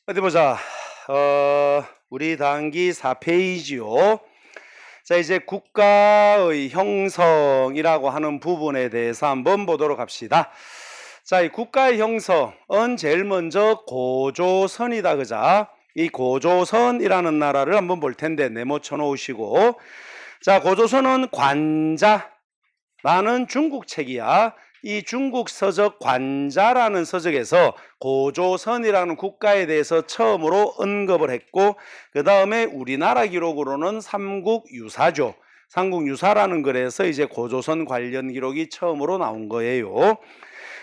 어디 보자. 우리 단기 4페이지요. 자, 이제 국가의 형성이라고 하는 부분에 대해서 한번 보도록 합시다. 자, 이 국가의 형성은 제일 먼저 고조선이다, 그자? 이 고조선이라는 나라를 한번 볼 텐데 네모 쳐놓으시고, 자, 고조선은 관자라는 중국 책이야. 이 중국 서적 관자라는 서적에서 고조선이라는 국가에 대해서 처음으로 언급을 했고, 그 다음에 우리나라 기록으로는 삼국유사죠. 삼국유사라는 글에서 이제 고조선 관련 기록이 처음으로 나온 거예요.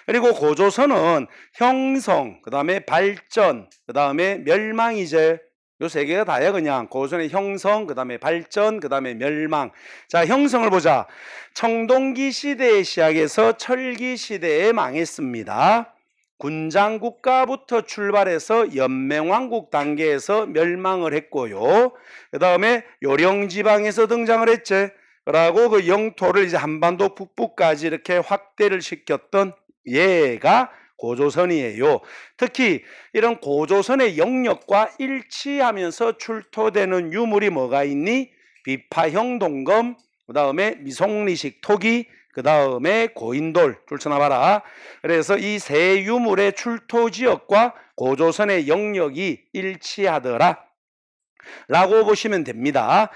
그리고 고조선은 형성, 그 다음에 발전, 그 다음에 멸망이제. 요 세 개가 다야. 그냥 고조선의 형성, 그 다음에 발전, 그 다음에 멸망. 자, 형성을 보자. 청동기 시대에 시작해서 철기 시대에 망했습니다. 군장국가부터 출발해서 연맹왕국 단계에서 멸망을 했고요. 그 다음에 요령지방에서 등장을 했지. 라고 그 영토를 이제 한반도 북부까지 이렇게 확대를 시켰던 얘가 고조선이에요. 특히 이런 고조선의 영역과 일치하면서 출토되는 유물이 뭐가 있니? 비파형 동검, 그 다음에 미송리식 토기, 그 다음에 고인돌 줄쳐놔봐라. 그래서 이 세 유물의 출토 지역과 고조선의 영역이 일치하더라 라고 보시면 됩니다.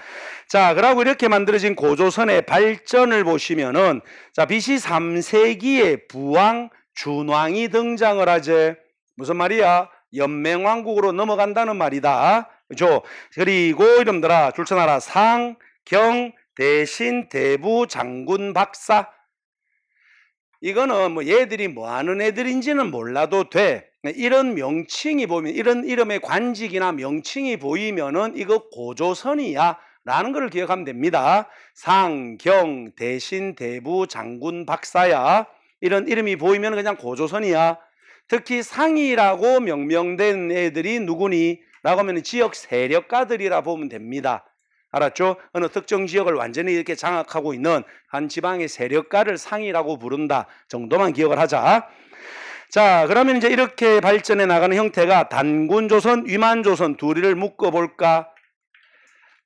자, 그러고 이렇게 만들어진 고조선의 발전을 보시면은, 자, BC 3세기에 부왕 준왕이 등장을 하지. 무슨 말이야? 연맹왕국으로 넘어간다는 말이다. 그죠? 그리고 이름들아 줄쳐놔라. 상, 경, 대신, 대부, 장군, 박사. 이거는 뭐 얘들이 뭐 하는 애들인지는 몰라도 돼. 이런 명칭이 보이면, 이런 이름의 관직이나 명칭이 보이면은 이거 고조선이야 라는 걸 기억하면 됩니다. 상, 경, 대신, 대부, 장군, 박사야. 이런 이름이 보이면 그냥 고조선이야. 특히 상이라고 명명된 애들이 누구니? 라고 하면 지역 세력가들이라 보면 됩니다. 알았죠? 어느 특정 지역을 완전히 이렇게 장악하고 있는 한 지방의 세력가를 상이라고 부른다 정도만 기억을 하자. 자, 그러면 이제 이렇게 발전해 나가는 형태가 단군조선, 위만조선 둘을 묶어볼까?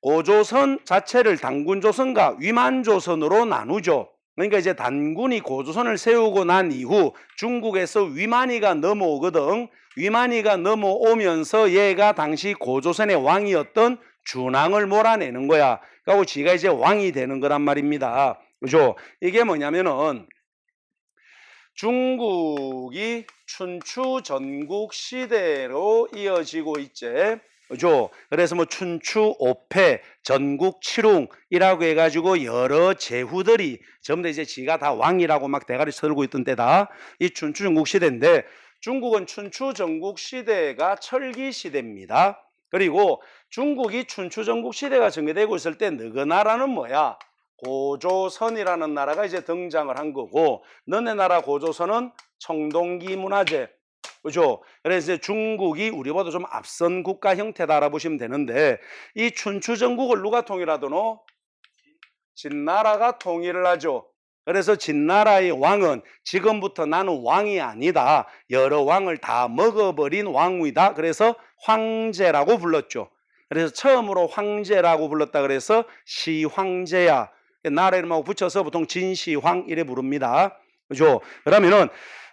고조선 자체를 단군조선과 위만조선으로 나누죠. 그러니까 이제 단군이 고조선을 세우고 난 이후 중국에서 위만이가 넘어오거든. 위만이가 넘어오면서 얘가 당시 고조선의 왕이었던 준왕을 몰아내는 거야. 그리고 지가 이제 왕이 되는 거란 말입니다. 그죠? 이게 뭐냐면은 중국이 춘추 전국 시대로 이어지고 있지. 그죠? 그래서 뭐 춘추 5패, 전국 7웅이라고 해가지고 여러 제후들이 전부 다 이제 지가 다 왕이라고 막 대가리 설고 있던 때다. 이 춘추 전국 시대인데, 중국은 춘추 전국 시대가 철기 시대입니다. 그리고 중국이 춘추 전국 시대가 전개되고 있을 때 너그 나라는 뭐야? 고조선이라는 나라가 이제 등장을 한 거고, 너네 나라 고조선은 청동기 문화재. 그죠? 그래서 이제 중국이 우리보다 좀 앞선 국가 형태다 알아보시면 되는데, 이 춘추 전국을 누가 통일하더노? 진나라가 통일을 하죠. 그래서 진나라의 왕은 지금부터 나는 왕이 아니다. 여러 왕을 다 먹어버린 왕이다. 그래서 황제라고 불렀죠. 그래서 처음으로 황제라고 불렀다 그래서 시황제야. 나라 이름하고 붙여서 보통 진시황 이래 부릅니다. 그죠? 그러면은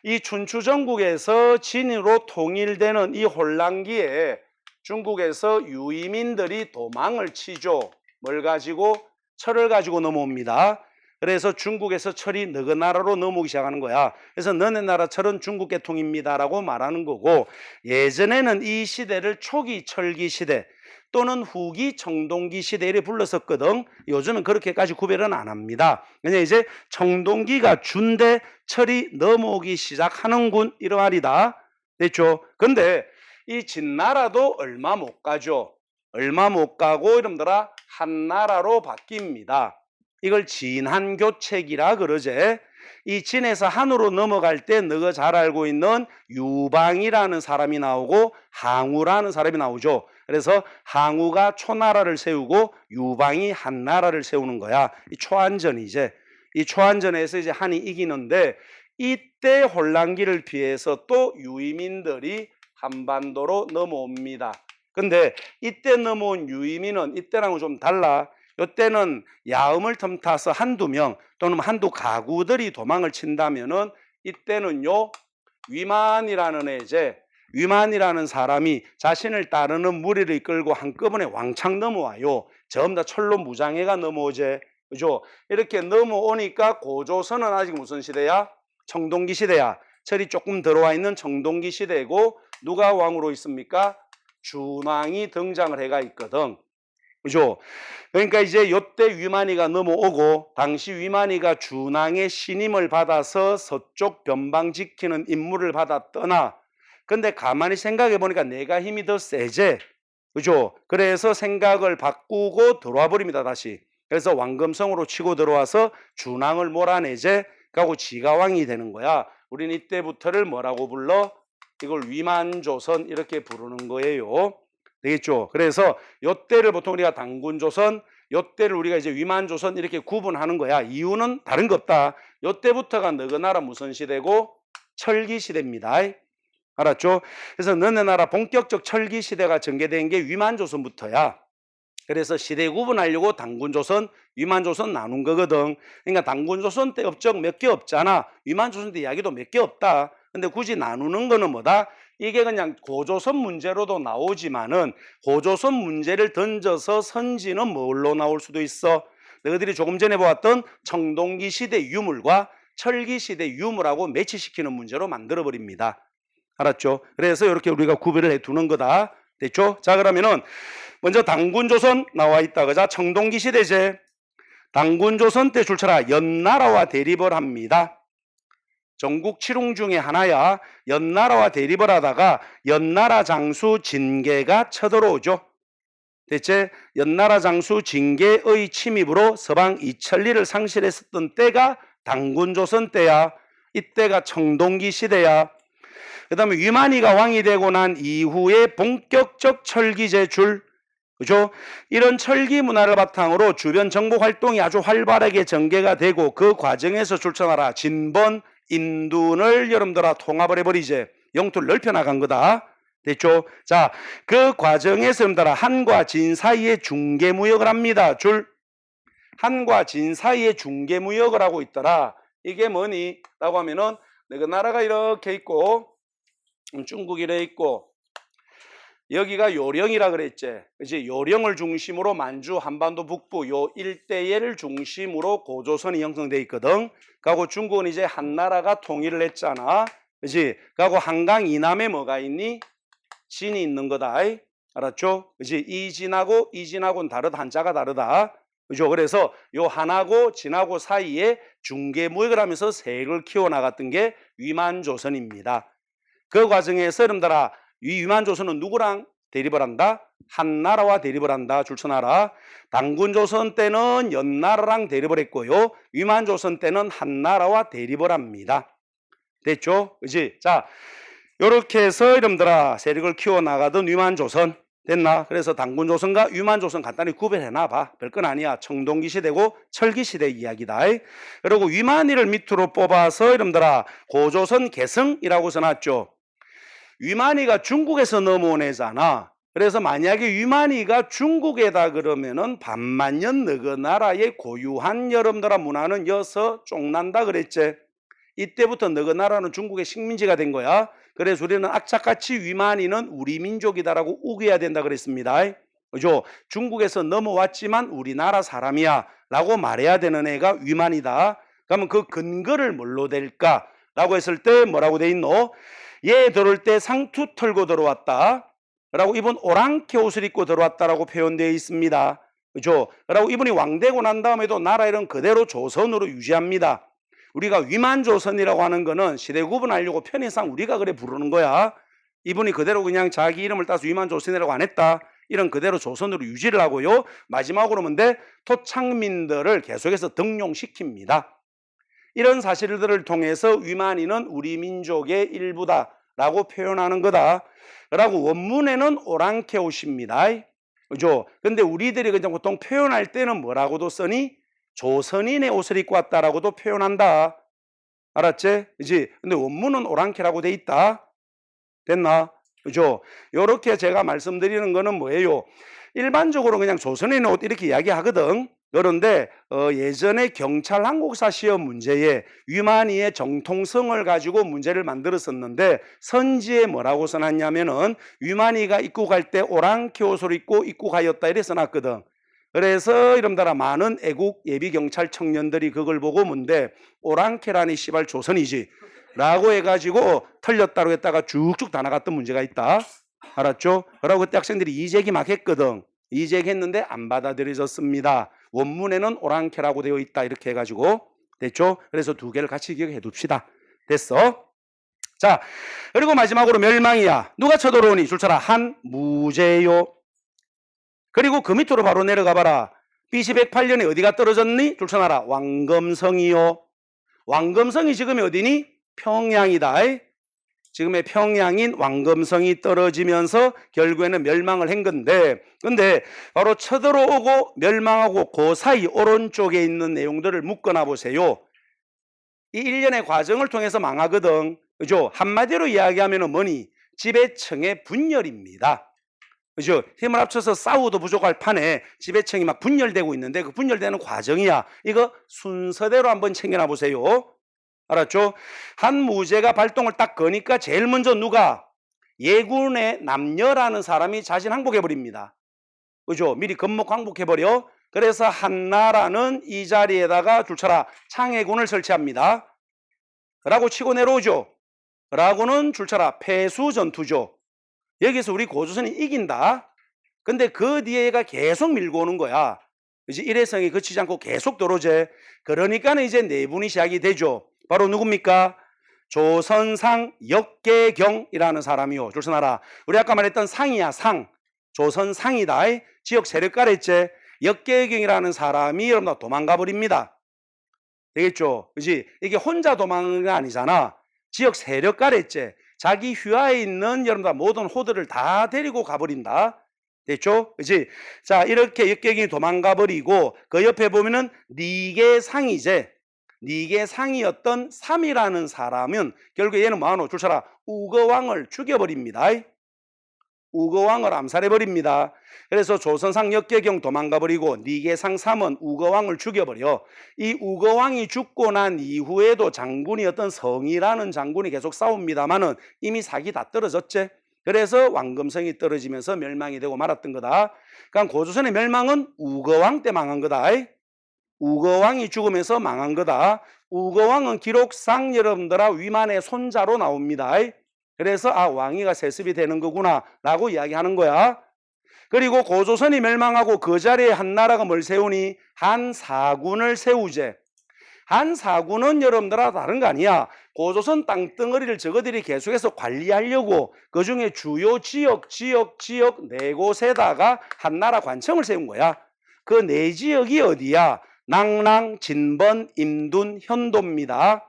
이 춘추 전국에서 진으로 통일되는 이 혼란기에 중국에서 유이민들이 도망을 치죠. 뭘 가지고? 철을 가지고 넘어옵니다. 그래서 중국에서 철이 너희 나라로 넘어오기 시작하는 거야. 그래서 너네 나라 철은 중국 계통입니다 라고 말하는 거고, 예전에는 이 시대를 초기 철기 시대 또는 후기 청동기 시대 이래 불렀었거든. 요즘은 그렇게까지 구별은 안 합니다. 그냥 이제 청동기가 준대 철이 넘어오기 시작하는군 이런 말이다. 됐죠? 근데 이 진나라도 얼마 못 가죠. 얼마 못 가고 이름들아 한나라로 바뀝니다. 이걸 진한교책이라 그러제. 이 진에서 한으로 넘어갈 때 너가 잘 알고 있는 유방이라는 사람이 나오고 항우라는 사람이 나오죠. 그래서 항우가 초나라를 세우고 유방이 한나라를 세우는 거야. 이 초안전이제. 이 초안전에서 이제 한이 이기는데, 이때 혼란기를 피해서 또 유이민들이 한반도로 넘어옵니다. 근데 이때 넘어온 유이민은 이때랑은 좀 달라. 이때는 야음을 틈타서 한두 명 또는 한두 가구들이 도망을 친다면은 이때는요 위만이라는 사람이 자신을 따르는 무리를 이끌고 한꺼번에 왕창 넘어와요. 전부 다 철로 무장해가 넘어오제. 그죠? 이렇게 넘어오니까 고조선은 아직 무슨 시대야? 청동기 시대야. 철이 조금 들어와 있는 청동기 시대고 누가 왕으로 있습니까? 준왕이 등장을 해가 있거든. 그죠? 그러니까 이제 요때 위만이가 넘어오고 당시 위만이가 준왕의 신임을 받아서 서쪽 변방 지키는 임무를 받아 떠나. 근데 가만히 생각해 보니까 내가 힘이 더 세제. 그죠? 그래서 생각을 바꾸고 들어와 버립니다, 다시. 그래서 왕금성으로 치고 들어와서 준왕을 몰아내제. 가고 지가 왕이 되는 거야. 우리는 이때부터를 뭐라고 불러? 이걸 위만조선 이렇게 부르는 거예요. 되겠죠? 그래서 요때를 보통 우리가 당군조선, 요때를 우리가 이제 위만조선 이렇게 구분하는 거야. 이유는 다른 거 없다. 요때부터가 너희 나라 무슨 시대고? 철기 시대입니다. 알았죠? 그래서 너네 나라 본격적 철기 시대가 전개된 게 위만조선부터야. 그래서 시대 구분하려고 당군조선, 위만조선 나눈 거거든. 그러니까 당군조선 때 업적 몇 개 없잖아. 위만조선 때 이야기도 몇 개 없다. 근데 굳이 나누는 거는 뭐다? 이게 그냥 고조선 문제로도 나오지만은 고조선 문제를 던져서 선지는 뭘로 나올 수도 있어? 너희들이 조금 전에 보았던 청동기 시대 유물과 철기 시대 유물하고 매치시키는 문제로 만들어 버립니다. 알았죠? 그래서 이렇게 우리가 구별을 해 두는 거다. 됐죠? 자, 그러면은 먼저 당군조선 나와 있다. 그자 청동기 시대제. 당군조선 때 출처라 연나라와 대립을 합니다. 전국 칠웅 중에 하나야. 연나라와 대립을 하다가 연나라 장수 진계가 쳐들어오죠. 대체 연나라 장수 진계의 침입으로 서방 이천리를 상실했었던 때가 당군조선 때야. 이때가 청동기 시대야. 그 다음에 위만이가 왕이 되고 난 이후에 본격적 철기 제출. 그죠? 이런 철기 문화를 바탕으로 주변 정복 활동이 아주 활발하게 전개가 되고 그 과정에서 출처나라 진번, 인둔을 여러분들아 통합을 해버리지. 영토를 넓혀나간 거다. 됐죠? 자, 그 과정에서 여러분들아 한과 진 사이에 중개무역을 합니다. 한과 진 사이에 중개무역을 하고 있더라. 이게 뭐니? 라고 하면은 그 나라가 이렇게 있고 중국이 이렇게 있고 여기가 요령이라 그랬지. 그치? 요령을 중심으로 만주, 한반도 북부 요 일대를 중심으로 고조선이 형성돼 있거든. 그리고 중국은 이제 한나라가 통일을 했잖아. 그치? 그리고 한강 이남에 뭐가 있니? 진이 있는 거다. 알았죠? 그치? 이 진하고는 다르다. 한자가 다르다. 그죠? 그래서 요 한하고 진하고 사이에 중개무역을 하면서 색을 키워나갔던 게 위만조선입니다. 그 과정에서 여러분들아 이 위만조선은 누구랑 대립을 한다? 한나라와 대립을 한다. 줄쳐놔라. 당군조선 때는 연나라랑 대립을 했고요. 위만조선 때는 한나라와 대립을 합니다. 됐죠? 그치? 자, 요렇게 해서 여러분들아 세력을 키워나가던 위만조선 됐나? 그래서 당군조선과 위만조선 간단히 구별해놔봐. 별건 아니야. 청동기 시대고 철기 시대 이야기다. 그리고 위만이를 밑으로 뽑아서 여러분들아 고조선 개성이라고 써놨죠. 위만이가 중국에서 넘어온 애잖아. 그래서 만약에 위만이가 중국에다 그러면은 반만년 너그 나라의 고유한 여러분들아 문화는 여서 쫑난다 그랬지. 이때부터 너그 나라는 중국의 식민지가 된 거야. 그래서 우리는 악착같이 위만이는 우리 민족이다라고 우겨야 된다 그랬습니다. 그죠? 중국에서 넘어왔지만 우리나라 사람이야 라고 말해야 되는 애가 위만이다. 그러면 그 근거를 뭘로 댈까? 라고 했을 때 뭐라고 돼 있노? 얘 들어올 때 상투 털고 들어왔다. 라고 이분 오랑캐 옷을 입고 들어왔다라고 표현되어 있습니다. 그죠? 그리고 이분이 왕되고 난 다음에도 나라 이름 그대로 조선으로 유지합니다. 우리가 위만조선이라고 하는 거는 시대 구분하려고 편의상 우리가 그래 부르는 거야. 이분이 그대로 그냥 자기 이름을 따서 위만조선이라고 안 했다. 이런 그대로 조선으로 유지를 하고요. 마지막으로 뭔데? 토착민들을 계속해서 등용시킵니다. 이런 사실들을 통해서 위만이는 우리 민족의 일부다 라고 표현하는 거다 라고 원문에는 오랑캐 옷입니다. 그죠? 근데 우리들이 그냥 보통 표현할 때는 뭐라고도 쓰니? 조선인의 옷을 입고 왔다라고도 표현한다. 알았지? 그지? 근데 원문은 오랑캐라고 돼 있다. 됐나? 그죠? 요렇게 제가 말씀드리는 거는 뭐예요? 일반적으로 그냥 조선의 옷 이렇게 이야기하거든. 그런데 예전에 경찰 한국사 시험 문제에 위만이의 정통성을 가지고 문제를 만들었었는데 선지에 뭐라고 써놨냐면은 위만이가 입국할 때 오랑캐 옷을 입고 입국하였다 이래 써놨거든. 그래서 이름따라 많은 애국 예비 경찰 청년들이 그걸 보고 문데 오랑캐라니 씨발 조선이지 라고 해가지고 틀렸다고 했다가 쭉쭉 다 나갔던 문제가 있다. 알았죠? 그러고 그때 학생들이 이재기 막 했거든. 이재기했는데 안 받아들여졌습니다. 원문에는 오랑캐라고 되어 있다. 이렇게 해가지고 됐죠? 그래서 두 개를 같이 기억해 둡시다. 됐어? 자, 그리고 마지막으로 멸망이야. 누가 쳐들어오니? 줄쳐라. 한무제요. 그리고 그 밑으로 바로 내려가 봐라. BC 108년에 어디가 떨어졌니? 줄쳐놔라. 왕검성이요. 왕검성이 지금 어디니? 평양이다. 지금의 평양인 왕검성이 떨어지면서 결국에는 멸망을 한 건데, 근데 바로 쳐들어오고 멸망하고 그 사이 오른쪽에 있는 내용들을 묶어놔 보세요. 이 일련의 과정을 통해서 망하거든. 그죠? 한마디로 이야기하면 뭐니? 지배층의 분열입니다. 그죠? 힘을 합쳐서 싸워도 부족할 판에 지배층이 막 분열되고 있는데 그 분열되는 과정이야. 이거 순서대로 한번 챙겨놔 보세요. 알았죠? 한무제가 발동을 딱 거니까 제일 먼저 누가? 예군의 남녀라는 사람이 자신 항복해버립니다. 그죠? 미리 건목 항복해버려. 그래서 한나라는 이 자리에다가 줄쳐라 창해군을 설치합니다. 라고 치고 내려오죠. 라고는 줄쳐라 패수전투죠. 여기서 우리 고조선이 이긴다. 근데 그 뒤에 얘가 계속 밀고 오는 거야. 이제 일회성이 그치지 않고 계속 들어오제. 그러니까는 이제 내분이 시작이 되죠. 바로 누굽니까? 조선상 역계경이라는 사람이요. 조선하라. 우리 아까 말했던 상이야, 상. 조선상이다. 지역 세력가랬지. 역계경이라는 사람이 여러분 도망가 버립니다. 되겠죠? 그지? 이게 혼자 도망간 게 아니잖아. 지역 세력가랬지. 자기 휘하에 있는 여러분들 모든 호들을 다 데리고 가버린다. 됐죠? 그지? 자, 이렇게 역계경이 도망가 버리고 그 옆에 보면은 니계상이제. 니계상이었던 삼이라는 사람은 결국 얘는 뭐하노? 줄쳐라 우거왕을 죽여버립니다. 우거왕을 암살해버립니다. 그래서 조선상 역계경 도망가버리고 니계상 삼은 우거왕을 죽여버려. 이 우거왕이 죽고 난 이후에도 장군이 어떤 성이라는 장군이 계속 싸웁니다마는 이미 사기 다 떨어졌지. 그래서 왕검성이 떨어지면서 멸망이 되고 말았던 거다. 그러니까 고조선의 멸망은 우거왕 때 망한 거다. 우거왕이 죽으면서 망한 거다. 우거왕은 기록상 여러분들아 위만의 손자로 나옵니다. 그래서 아 왕위가 세습이 되는 거구나 라고 이야기하는 거야. 그리고 고조선이 멸망하고 그 자리에 한나라가 뭘 세우니? 한사군을 세우제. 한사군은 여러분들아 다른 거 아니야. 고조선 땅덩어리를 저거들이 계속해서 관리하려고 그 중에 주요 지역 네 곳에다가 한나라 관청을 세운 거야. 그 네 지역이 어디야? 낭랑, 진번, 임둔, 현도입니다.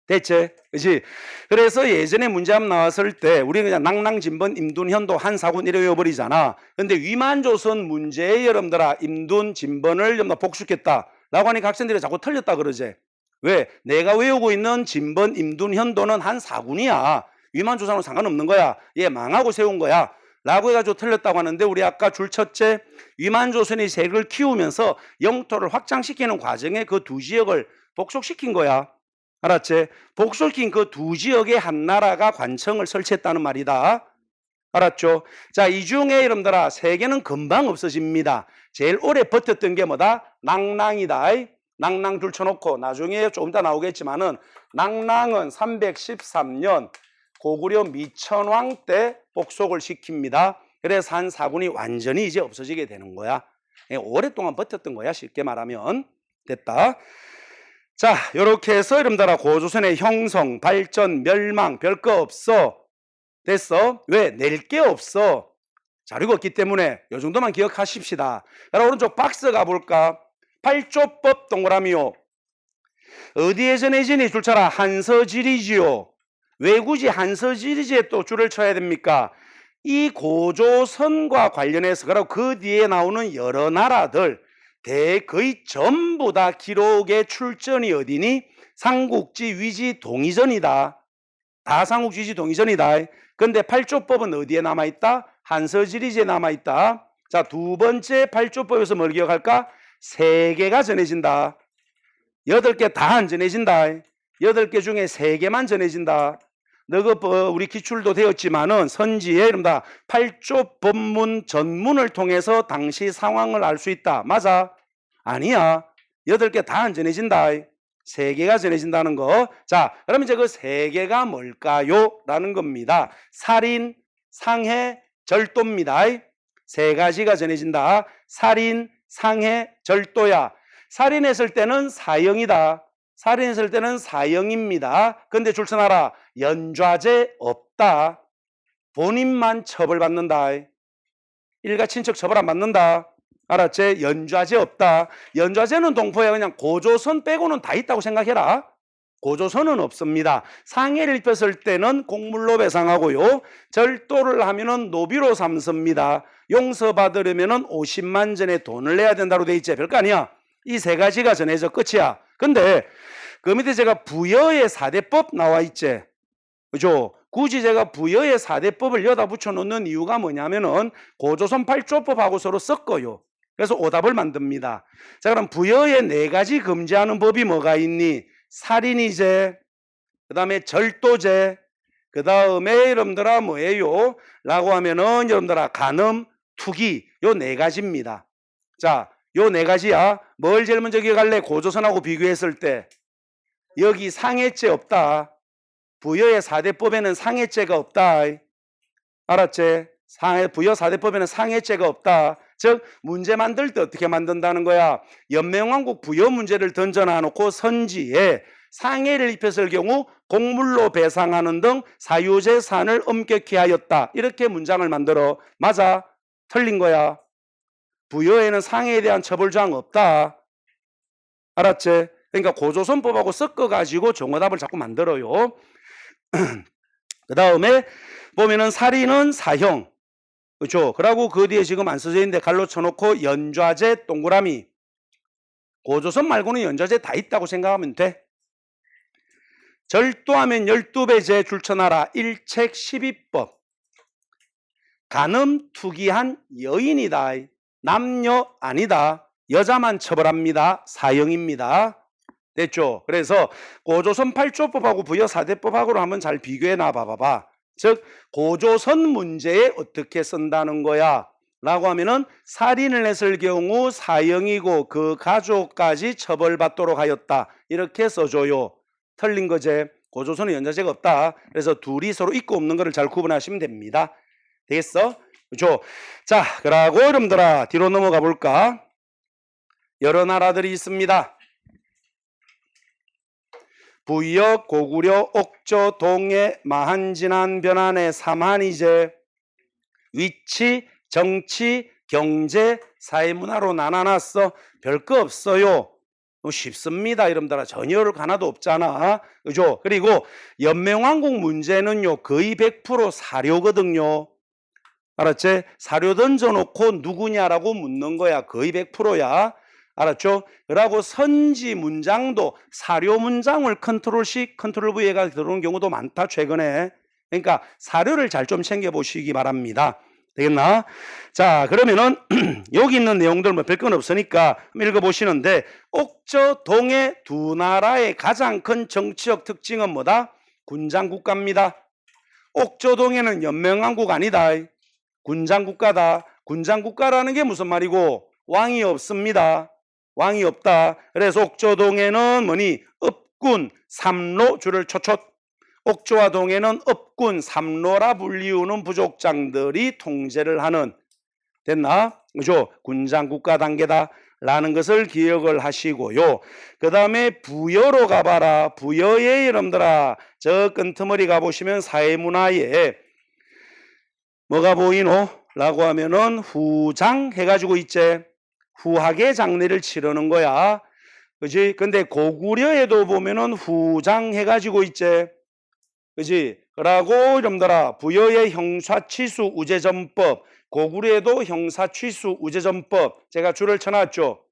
됐지? 그치? 그래서 예전에 문제 한번 나왔을 때 우리 그냥 낭랑, 진번, 임둔, 현도, 한사군 이래 외워버리잖아. 근데 위만조선 문제에 여러분들아 임둔, 진번을 여러분들 복수했다 라고 하니까 학생들이 자꾸 틀렸다 그러지. 왜? 내가 외우고 있는 진번, 임둔, 현도는 한사군이야. 위만조선하고 상관없는 거야. 얘 망하고 세운 거야. 라고 해가지고 틀렸다고 하는데 우리 아까 줄 첫째 위만조선이 세력을 키우면서 영토를 확장시키는 과정에 그 두 지역을 복속시킨 거야. 알았지? 복속시킨 그 두 지역에 한나라가 관청을 설치했다는 말이다. 알았죠? 자, 이 중에 여러분들아 세 개는 금방 없어집니다. 제일 오래 버텼던 게 뭐다? 낭랑이다. 낭랑 줄 쳐놓고 나중에 조금 이따 나오겠지만은 낭랑은 313년 고구려 미천왕 때 복속을 시킵니다. 그래서 한사군이 완전히 이제 없어지게 되는 거야. 오랫동안 버텼던 거야. 쉽게 말하면. 됐다. 자, 이렇게 해서 여러분들아 고조선의 형성, 발전, 멸망 별거 없어. 됐어? 왜? 낼 게 없어. 자료가 없기 때문에 이 정도만 기억하십시다. 그럼 오른쪽 박스 가볼까? 8조법 동그라미요. 어디에 전해지니? 줄쳐라 한서지리지요. 왜 굳이 한서지리지에 또 줄을 쳐야 됩니까? 이 고조선과 관련해서 그리고 그 뒤에 나오는 여러 나라들 거의 전부 다 기록의 출전이 어디니? 삼국지 위지 동의전이다. 다 삼국지 위지 동의전이다. 근데 8조법은 어디에 남아있다? 한서지리지에 남아있다. 자, 두 번째 8조법에서 뭘 기억할까? 3개가 전해진다. 8개 다 안 전해진다. 8개 중에 3개만 전해진다. 너그 우리 기출도 되었지만은 선지에 이런다. 8조 법문 전문을 통해서 당시 상황을 알 수 있다. 맞아? 아니야. 8개 다 안 전해진다. 3개가 전해진다는 거. 자, 그러면 이제 그 3개가 뭘까요? 라는 겁니다. 살인, 상해, 절도입니다. 3가지가 전해진다. 살인, 상해, 절도야. 살인했을 때는 사형이다. 살인했을 때는 사형입니다. 근데 줄쳐놔라. 연좌제 없다. 본인만 처벌받는다. 일가 친척 처벌 안 받는다. 알았지? 연좌제 없다. 연좌제는 동포야. 그냥 고조선 빼고는 다 있다고 생각해라. 고조선은 없습니다. 상해를 입혔을 때는 곡물로 배상하고요. 절도를 하면은 노비로 삼습니다. 용서받으려면은 50만 전에 돈을 내야 된다고 돼 있지. 별거 아니야. 이 3가지가 전해져 끝이야. 근데 그 밑에 제가 부여의 4대법 나와 있지. 그죠? 굳이 제가 부여의 4대법을 여다 붙여놓는 이유가 뭐냐면은 고조선 8조법하고 서로 섞어요. 그래서 오답을 만듭니다. 자, 그럼 부여의 4가지 금지하는 법이 뭐가 있니? 살인이제, 그 다음에 절도제, 그 다음에 여러분들아 뭐예요? 라고 하면은 여러분들아 간음, 투기, 요 4가지입니다. 자, 요 4가지야. 뭘 제일 먼저 기억할래? 고조선하고 비교했을 때 여기 상해죄 없다. 부여의 4대법에는 상해죄가 없다. 알았지? 부여 4대법에는 상해죄가 없다. 즉 문제 만들 때 어떻게 만든다는 거야? 연맹왕국 부여 문제를 던져놔 놓고 선지에 상해를 입혔을 경우 곡물로 배상하는 등 사유재산을 엄격히 하였다. 이렇게 문장을 만들어. 맞아? 틀린 거야. 부여에는 상해에 대한 처벌조항 없다. 알았지? 그러니까 고조선법하고 섞어가지고 정오답을 자꾸 만들어요. 그 다음에 보면은 살인은 사형. 그렇죠? 그러고 그 뒤에 지금 안 써져 있는데 갈로 쳐놓고 연좌제 동그라미. 고조선 말고는 연좌제 다 있다고 생각하면 돼. 절도하면 12배제 줄쳐놔라. 1책 12법. 간음 투기한 여인이다. 남녀 아니다. 여자만 처벌합니다. 사형입니다. 됐죠? 그래서 고조선 8조법하고 부여 4대법하고 한번 잘 비교해 놔 봐봐. 즉 고조선 문제에 어떻게 쓴다는 거야? 라고 하면은 살인을 했을 경우 사형이고 그 가족까지 처벌받도록 하였다. 이렇게 써줘요. 틀린 거지. 고조선은 연좌제가 없다. 그래서 둘이 서로 있고 없는 거를 잘 구분하시면 됩니다. 되겠어? 그렇죠? 자, 그러고 여러분들아 뒤로 넘어가 볼까? 여러 나라들이 있습니다. 부여, 고구려, 옥조, 동해, 마한진한, 변한의 삼한이제 위치, 정치, 경제, 사회문화로 나눠놨어. 별거 없어요. 쉽습니다. 여러분들아 전혀 하나도 없잖아. 그죠? 그리고 연맹왕국 문제는요 거의 100% 사료거든요. 알았지? 사료 던져놓고 누구냐라고 묻는 거야. 거의 100%야. 알았죠? 그러고 선지 문장도 사료 문장을 컨트롤 C, 컨트롤 V가 들어오는 경우도 많다 최근에. 그러니까 사료를 잘 좀 챙겨보시기 바랍니다. 되겠나? 자, 그러면은 여기 있는 내용들 뭐 별건 없으니까 읽어보시는데 옥저, 동해 두 나라의 가장 큰 정치적 특징은 뭐다? 군장국가입니다. 옥저, 동해는 연맹왕국 아니다. 군장국가다. 군장국가라는 게 무슨 말이고? 왕이 없습니다. 왕이 없다. 그래서 옥저, 동해는 뭐니? 업군, 삼로, 줄을 초촉. 옥조와 동해는 업군, 삼로라 불리우는 부족장들이 통제를 하는. 됐나? 그죠? 군장국가 단계다. 라는 것을 기억을 하시고요. 그 다음에 부여로 가봐라. 부여에 여러분들아 저 끈트머리 가보시면 사회문화에 뭐가 보이노? 라고 하면은 후장 해가지고 있지. 후하게 장례를 치르는 거야. 그지? 근데 고구려에도 보면은 후장 해가지고 있지. 그지? 그러고 여러분들아 부여의 형사취수 우제전법, 고구려에도 형사취수 우제전법 제가 줄을 쳐놨죠.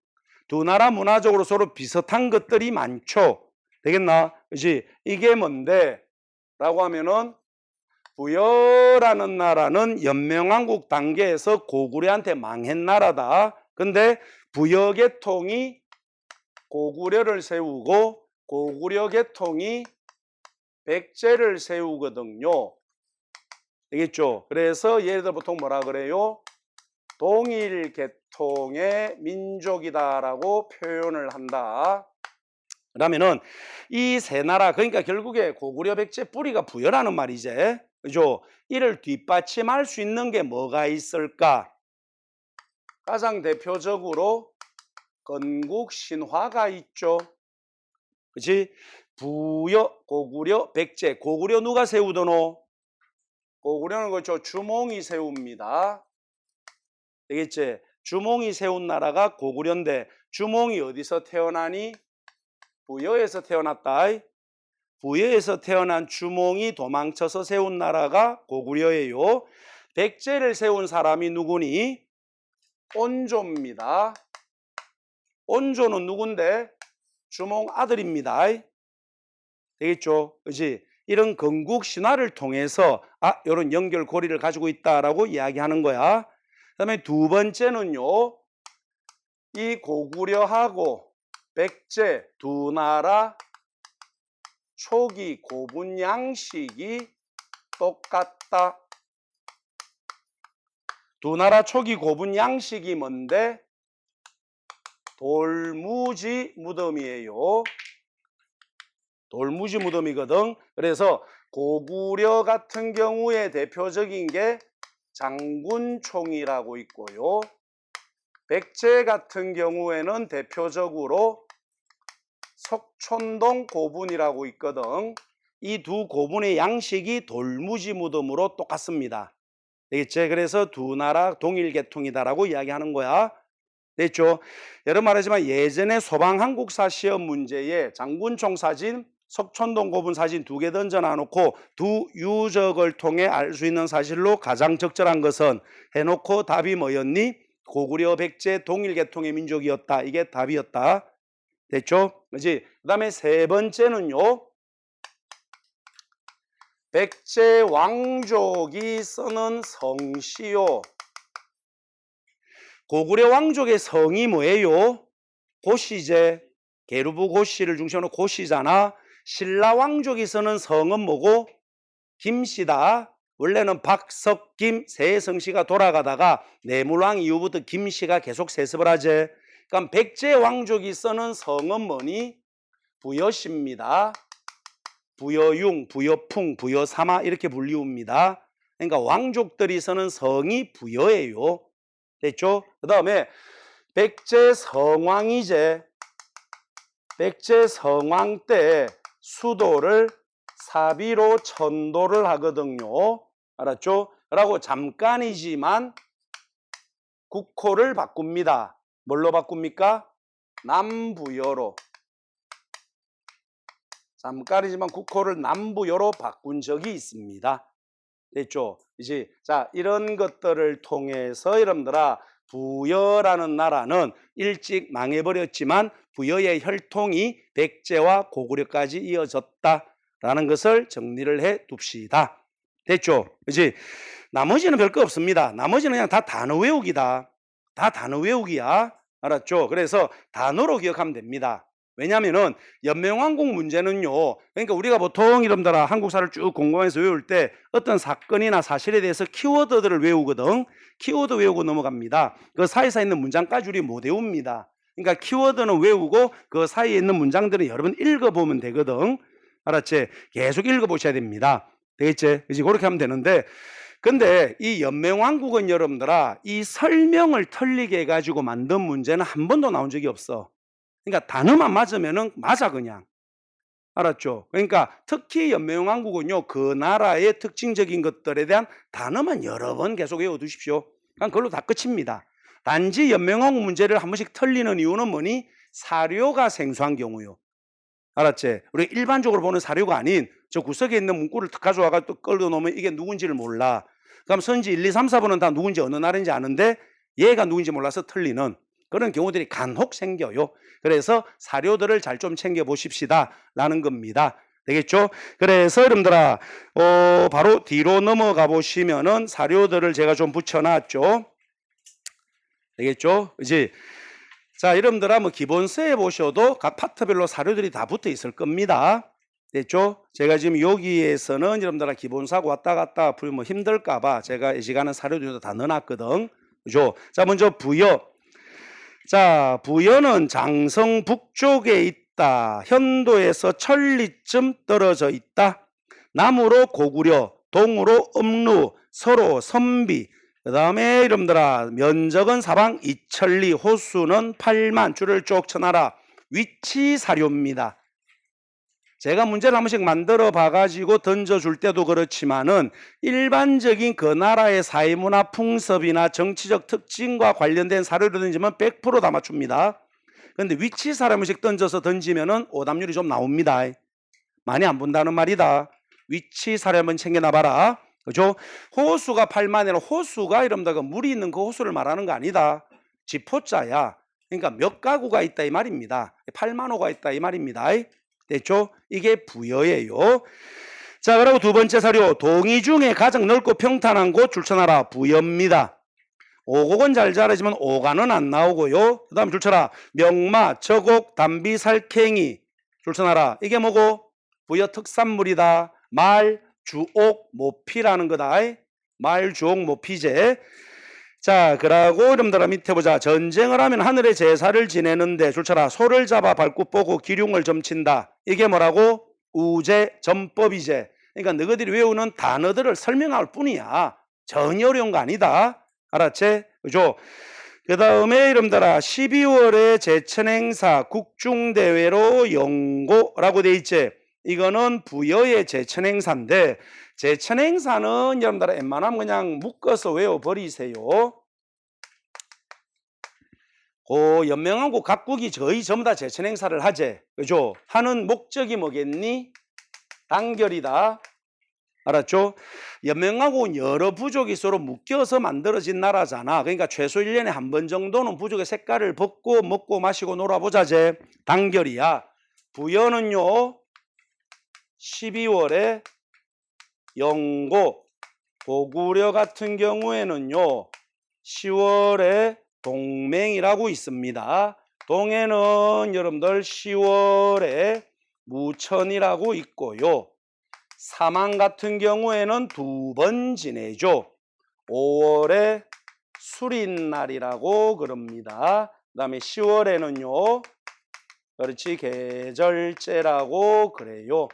두 나라 문화적으로 서로 비슷한 것들이 많죠. 되겠나? 그지? 이게 뭔데? 라고 하면은 부여라는 나라는 연명왕국 단계에서 고구려한테 망한 나라다. 근데 부여 계통이 고구려를 세우고 고구려 계통이 백제를 세우거든요. 알겠죠? 그래서 예를 들어 보통 뭐라 그래요? 동일 계통의 민족이다라고 표현을 한다. 그러면은 이 세 나라, 그러니까 결국에 고구려 백제 뿌리가 부여라는 말이지. 그죠? 이를 뒷받침할 수 있는 게 뭐가 있을까? 가장 대표적으로 건국 신화가 있죠. 그치? 부여, 고구려, 백제. 고구려 누가 세우더노? 고구려는 그렇죠. 주몽이 세웁니다. 되겠지? 주몽이 세운 나라가 고구려인데 주몽이 어디서 태어나니? 부여에서 태어났다. 부여에서 태어난 주몽이 도망쳐서 세운 나라가 고구려예요. 백제를 세운 사람이 누구니? 온조입니다. 온조는 누군데? 주몽 아들입니다. 되겠죠? 그렇지? 이런 건국 신화를 통해서 이런 연결고리를 가지고 있다라고 이야기하는 거야. 그다음에 두 번째는요. 이 고구려하고 백제 두 나라 초기 고분 양식이 똑같다. 두 나라 초기 고분 양식이 뭔데? 돌무지 무덤이에요. 돌무지 무덤이거든. 그래서 고구려 같은 경우에 대표적인 게 장군총이라고 있고요. 백제 같은 경우에는 대표적으로 석촌동 고분이라고 있거든. 이 두 고분의 양식이 돌무지 무덤으로 똑같습니다. 되겠지? 그래서 두 나라 동일 계통이다라고 이야기하는 거야. 됐죠? 여러 말하지만 예전에 소방한국사 시험 문제에 장군총 사진, 석촌동 고분 사진 두 개 던져놔 놓고 두 유적을 통해 알 수 있는 사실로 가장 적절한 것은 해놓고 답이 뭐였니? 고구려 백제 동일 계통의 민족이었다. 이게 답이었다. 됐죠? 그렇지? 그 다음에 세 번째는요. 백제 왕족이 쓰는 성시요. 고구려 왕족의 성이 뭐예요? 고시제. 계류부 고시를 중심으로 고시잖아. 신라 왕족이 쓰는 성은 뭐고? 김씨다. 원래는 박석김 세성씨가 돌아가다가 내물왕 이후부터 김씨가 계속 세습을 하지. 그럼 백제 왕족이 쓰는 성은 뭐니? 부여씨입니다. 부여융, 부여풍, 부여사마 이렇게 불리웁니다. 그러니까 왕족들이 쓰는 성이 부여예요. 됐죠? 그 다음에 백제 성왕이제. 백제 성왕 때 수도를 사비로 천도를 하거든요. 알았죠? 라고 잠깐이지만 국호를 바꿉니다. 뭘로 바꿉니까? 남부여로. 잠깐이지만 국호를 남부여로 바꾼 적이 있습니다. 됐죠? 이제 자, 이런 것들을 통해서 여러분들아 부여라는 나라는 일찍 망해버렸지만 부여의 혈통이 백제와 고구려까지 이어졌다라는 것을 정리를 해 둡시다. 됐죠? 그렇지? 나머지는 별거 없습니다. 나머지는 그냥 다 단어 외우기다. 다 단어 외우기야. 알았죠? 그래서 단어로 기억하면 됩니다. 왜냐하면은 연명왕국 문제는요. 그러니까 우리가 보통 이름들아 한국사를 쭉 공부하면서 외울 때 어떤 사건이나 사실에 대해서 키워드들을 외우거든. 키워드 외우고 넘어갑니다. 그 사이사이에 있는 문장까지 우리 못 외웁니다. 그러니까 키워드는 외우고 그 사이에 있는 문장들은 여러 번 읽어보면 되거든. 알았지? 계속 읽어보셔야 됩니다. 되겠지? 그렇지? 그렇게 하면 되는데 근데 이 연명왕국은 여러분들아 이 설명을 틀리게 해가지고 만든 문제는 한 번도 나온 적이 없어. 그러니까 단어만 맞으면은 맞아 그냥. 알았죠? 그러니까 특히 연명왕국은요 그 나라의 특징적인 것들에 대한 단어만 여러 번 계속 외워두십시오. 그냥 그걸로 다 끝입니다. 단지 연명왕국 문제를 한 번씩 틀리는 이유는 뭐니? 사료가 생소한 경우요. 알았지? 우리 일반적으로 보는 사료가 아닌 저 구석에 있는 문구를 탁 가져와가 또 끌어 놓으면 이게 누군지를 몰라. 그럼 선지 1, 2, 3, 4번은 다 누군지 어느 나라인지 아는데 얘가 누군지 몰라서 틀리는 그런 경우들이 간혹 생겨요. 그래서 사료들을 잘 좀 챙겨 보십시다 라는 겁니다. 되겠죠? 그래서 여러분들아, 바로 뒤로 넘어가 보시면은 사료들을 제가 좀 붙여놨죠. 되겠죠? 이제 자, 여러분들아, 뭐 기본서에 보셔도 각 파트별로 사료들이 다 붙어 있을 겁니다. 됐죠? 제가 지금 여기에서는 여러분들아 기본사고 왔다 갔다 뭐 힘들까봐 제가 이 시간은 사료들도 다 넣어놨거든. 그죠? 자, 먼저 부여. 자, 부여는 장성 북쪽에 있다. 현도에서 천리쯤 떨어져 있다. 남으로 고구려, 동으로 음루, 서로 선비. 그 다음에 여러분들아, 면적은 사방 2천리, 호수는 8만, 줄을 쭉 쳐놔라. 위치 사료입니다. 제가 문제를 한 번씩 만들어 봐가지고 던져줄 때도 그렇지만은 일반적인 그 나라의 사회문화 풍습이나 정치적 특징과 관련된 사료를 던지면 100% 다 맞춥니다. 근데 위치 사료 한 번씩 던져서 던지면은 오답률이 좀 나옵니다. 많이 안 본다는 말이다. 위치 사료 한번 챙겨놔봐라. 그죠? 호수가 8만이라 호수가 이러면 그 물이 있는 그 호수를 말하는 거 아니다. 지포자야. 그러니까 몇 가구가 있다 이 말입니다. 8만 호가 있다 이 말입니다. 됐죠? 이게 부여예요. 자, 그리고 두 번째 사료. 동이 중에 가장 넓고 평탄한 곳 줄쳐놔라. 부여입니다. 오곡은 잘 자라지만 오간은 안 나오고요. 그 다음 줄쳐라. 명마, 저곡, 담비, 살쾡이 줄쳐놔라. 이게 뭐고? 부여 특산물이다. 말, 주옥, 모피라는 거다. 말, 주옥, 모피제. 자, 그러고 여러분들아 밑에 보자. 전쟁을 하면 하늘의 제사를 지내는데 줄쳐라. 소를 잡아 발굽 보고 기륭을 점친다. 이게 뭐라고? 우제, 전법이제. 그러니까 너희들이 외우는 단어들을 설명할 뿐이야. 전혀 어려운 거 아니다. 알았지? 그죠? 그 다음에 여러분들아 12월에 제천행사 국중대회로 연고라고 돼 있지. 이거는 부여의 제천행사인데 제천행사는 여러분들아 웬만하면 그냥 묶어서 외워버리세요. 그 연명하고 각국이 거의 전부 다 제천행사를 하지. 그죠? 하는 목적이 뭐겠니? 단결이다. 알았죠? 연명하고 여러 부족이 서로 묶여서 만들어진 나라잖아. 그러니까 최소 1년에 한 번 정도는 부족의 색깔을 벗고 먹고 마시고 놀아보자제. 단결이야. 부여는요 12월에 영고, 고구려 같은 경우에는요 10월에 동맹이라고 있습니다. 동해는 여러분들 10월에 무천이라고 있고요. 사망 같은 경우에는 두 번 지내죠. 5월에 수린날이라고 그럽니다. 그 다음에 10월에는요 그렇지 계절제라고 그래요.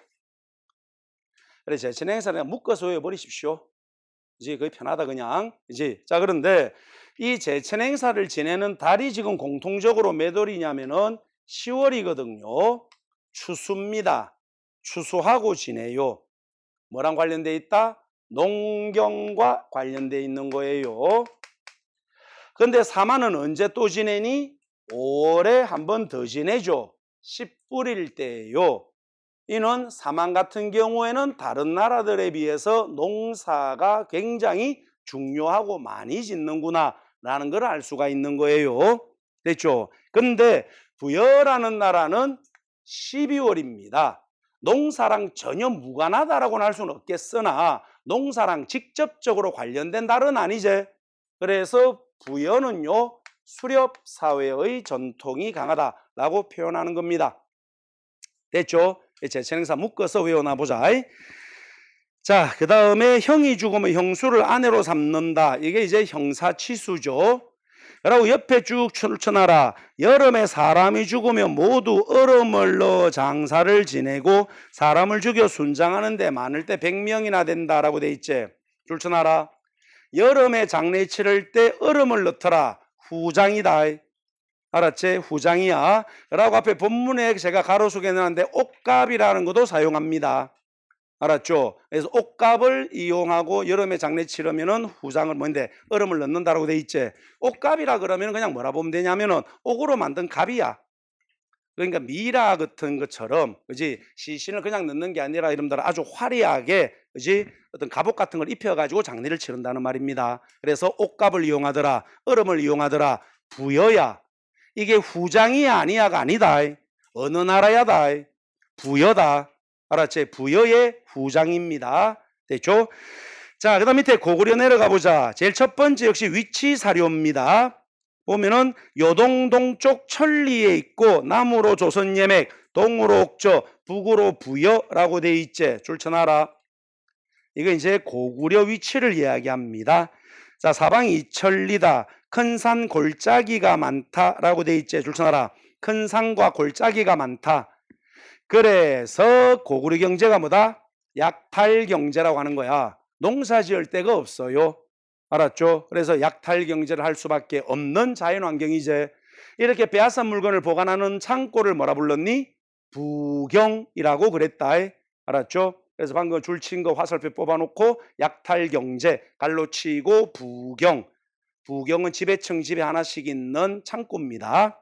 그래서 제천행사는 묶어서 외워버리십시오. 이제 거의 편하다 그냥. 이제 자, 그런데 이 제천행사를 지내는 달이 지금 공통적으로 몇 월이냐면은 10월이거든요. 추수입니다. 추수하고 지내요. 뭐랑 관련돼 있다? 농경과 관련돼 있는 거예요. 근데 사마는 언제 또 지내니? 5월에 한 번 더 지내죠. 씨 뿌릴 때예요. 이는 사망 같은 경우에는 다른 나라들에 비해서 농사가 굉장히 중요하고 많이 짓는구나 라는 걸 알 수가 있는 거예요. 됐죠? 근데 부여라는 나라는 12월입니다. 농사랑 전혀 무관하다라고는 할 수는 없겠으나 농사랑 직접적으로 관련된 달은 아니지. 그래서 부여는요 수렵사회의 전통이 강하다라고 표현하는 겁니다. 됐죠? 제천행사 묶어서 외워놔보자. 자, 그 다음에 형이 죽으면 형수를 아내로 삼는다. 이게 이제 형사치수죠. 그리고 옆에 쭉 쳐놔라. 여름에 사람이 죽으면 모두 얼음을 넣어 장사를 지내고 사람을 죽여 순장하는데 많을 때 100명이나 된다라고 돼 있지. 줄 쳐놔라. 여름에 장례 치를 때 얼음을 넣더라. 후장이다. 알았지? 후장이야. 라고 앞에 본문에 제가 가로수게 해놨는데 옷값이라는 것도 사용합니다. 알았죠? 그래서 옷값을 이용하고 여름에 장례 치르면은 후장을 뭔데 얼음을 넣는다라고 돼 있지. 옷값이라 그러면 그냥 뭐라 보면 되냐면은 옥으로 만든 갑이야. 그러니까 미라 같은 것처럼 그지 시신을 그냥 넣는 게 아니라 여러분들 아주 화려하게 그지 어떤 갑옷 같은 걸 입혀가지고 장례를 치른다는 말입니다. 그래서 옷값을 이용하더라, 얼음을 이용하더라. 부여야. 이게 후장이 아니야가 아니다. 어느 나라야다. 부여다. 알았지? 부여의 후장입니다. 됐죠? 자, 그 다음 밑에 고구려 내려가 보자. 제일 첫 번째 역시 위치 사료입니다. 보면은 요동 동쪽 천리에 있고 남으로 조선 예맥, 동으로 옥저, 북으로 부여라고 돼 있지. 줄 쳐놔라. 이거 이제 고구려 위치를 이야기합니다. 자, 사방이 이천리다. 큰 산 골짜기가 많다라고 돼 있지. 줄 쳐놔라. 큰 산과 골짜기가 많다. 그래서 고구려 경제가 뭐다? 약탈 경제라고 하는 거야. 농사 지을 데가 없어요. 알았죠? 그래서 약탈 경제를 할 수밖에 없는 자연환경이제. 이렇게 빼앗은 물건을 보관하는 창고를 뭐라 불렀니? 부경이라고 그랬다. 알았죠? 그래서 방금 줄 친 거 화살표 뽑아놓고 약탈 경제, 갈로 치고 부경. 부경은 지배층 집에 하나씩 있는 창고입니다.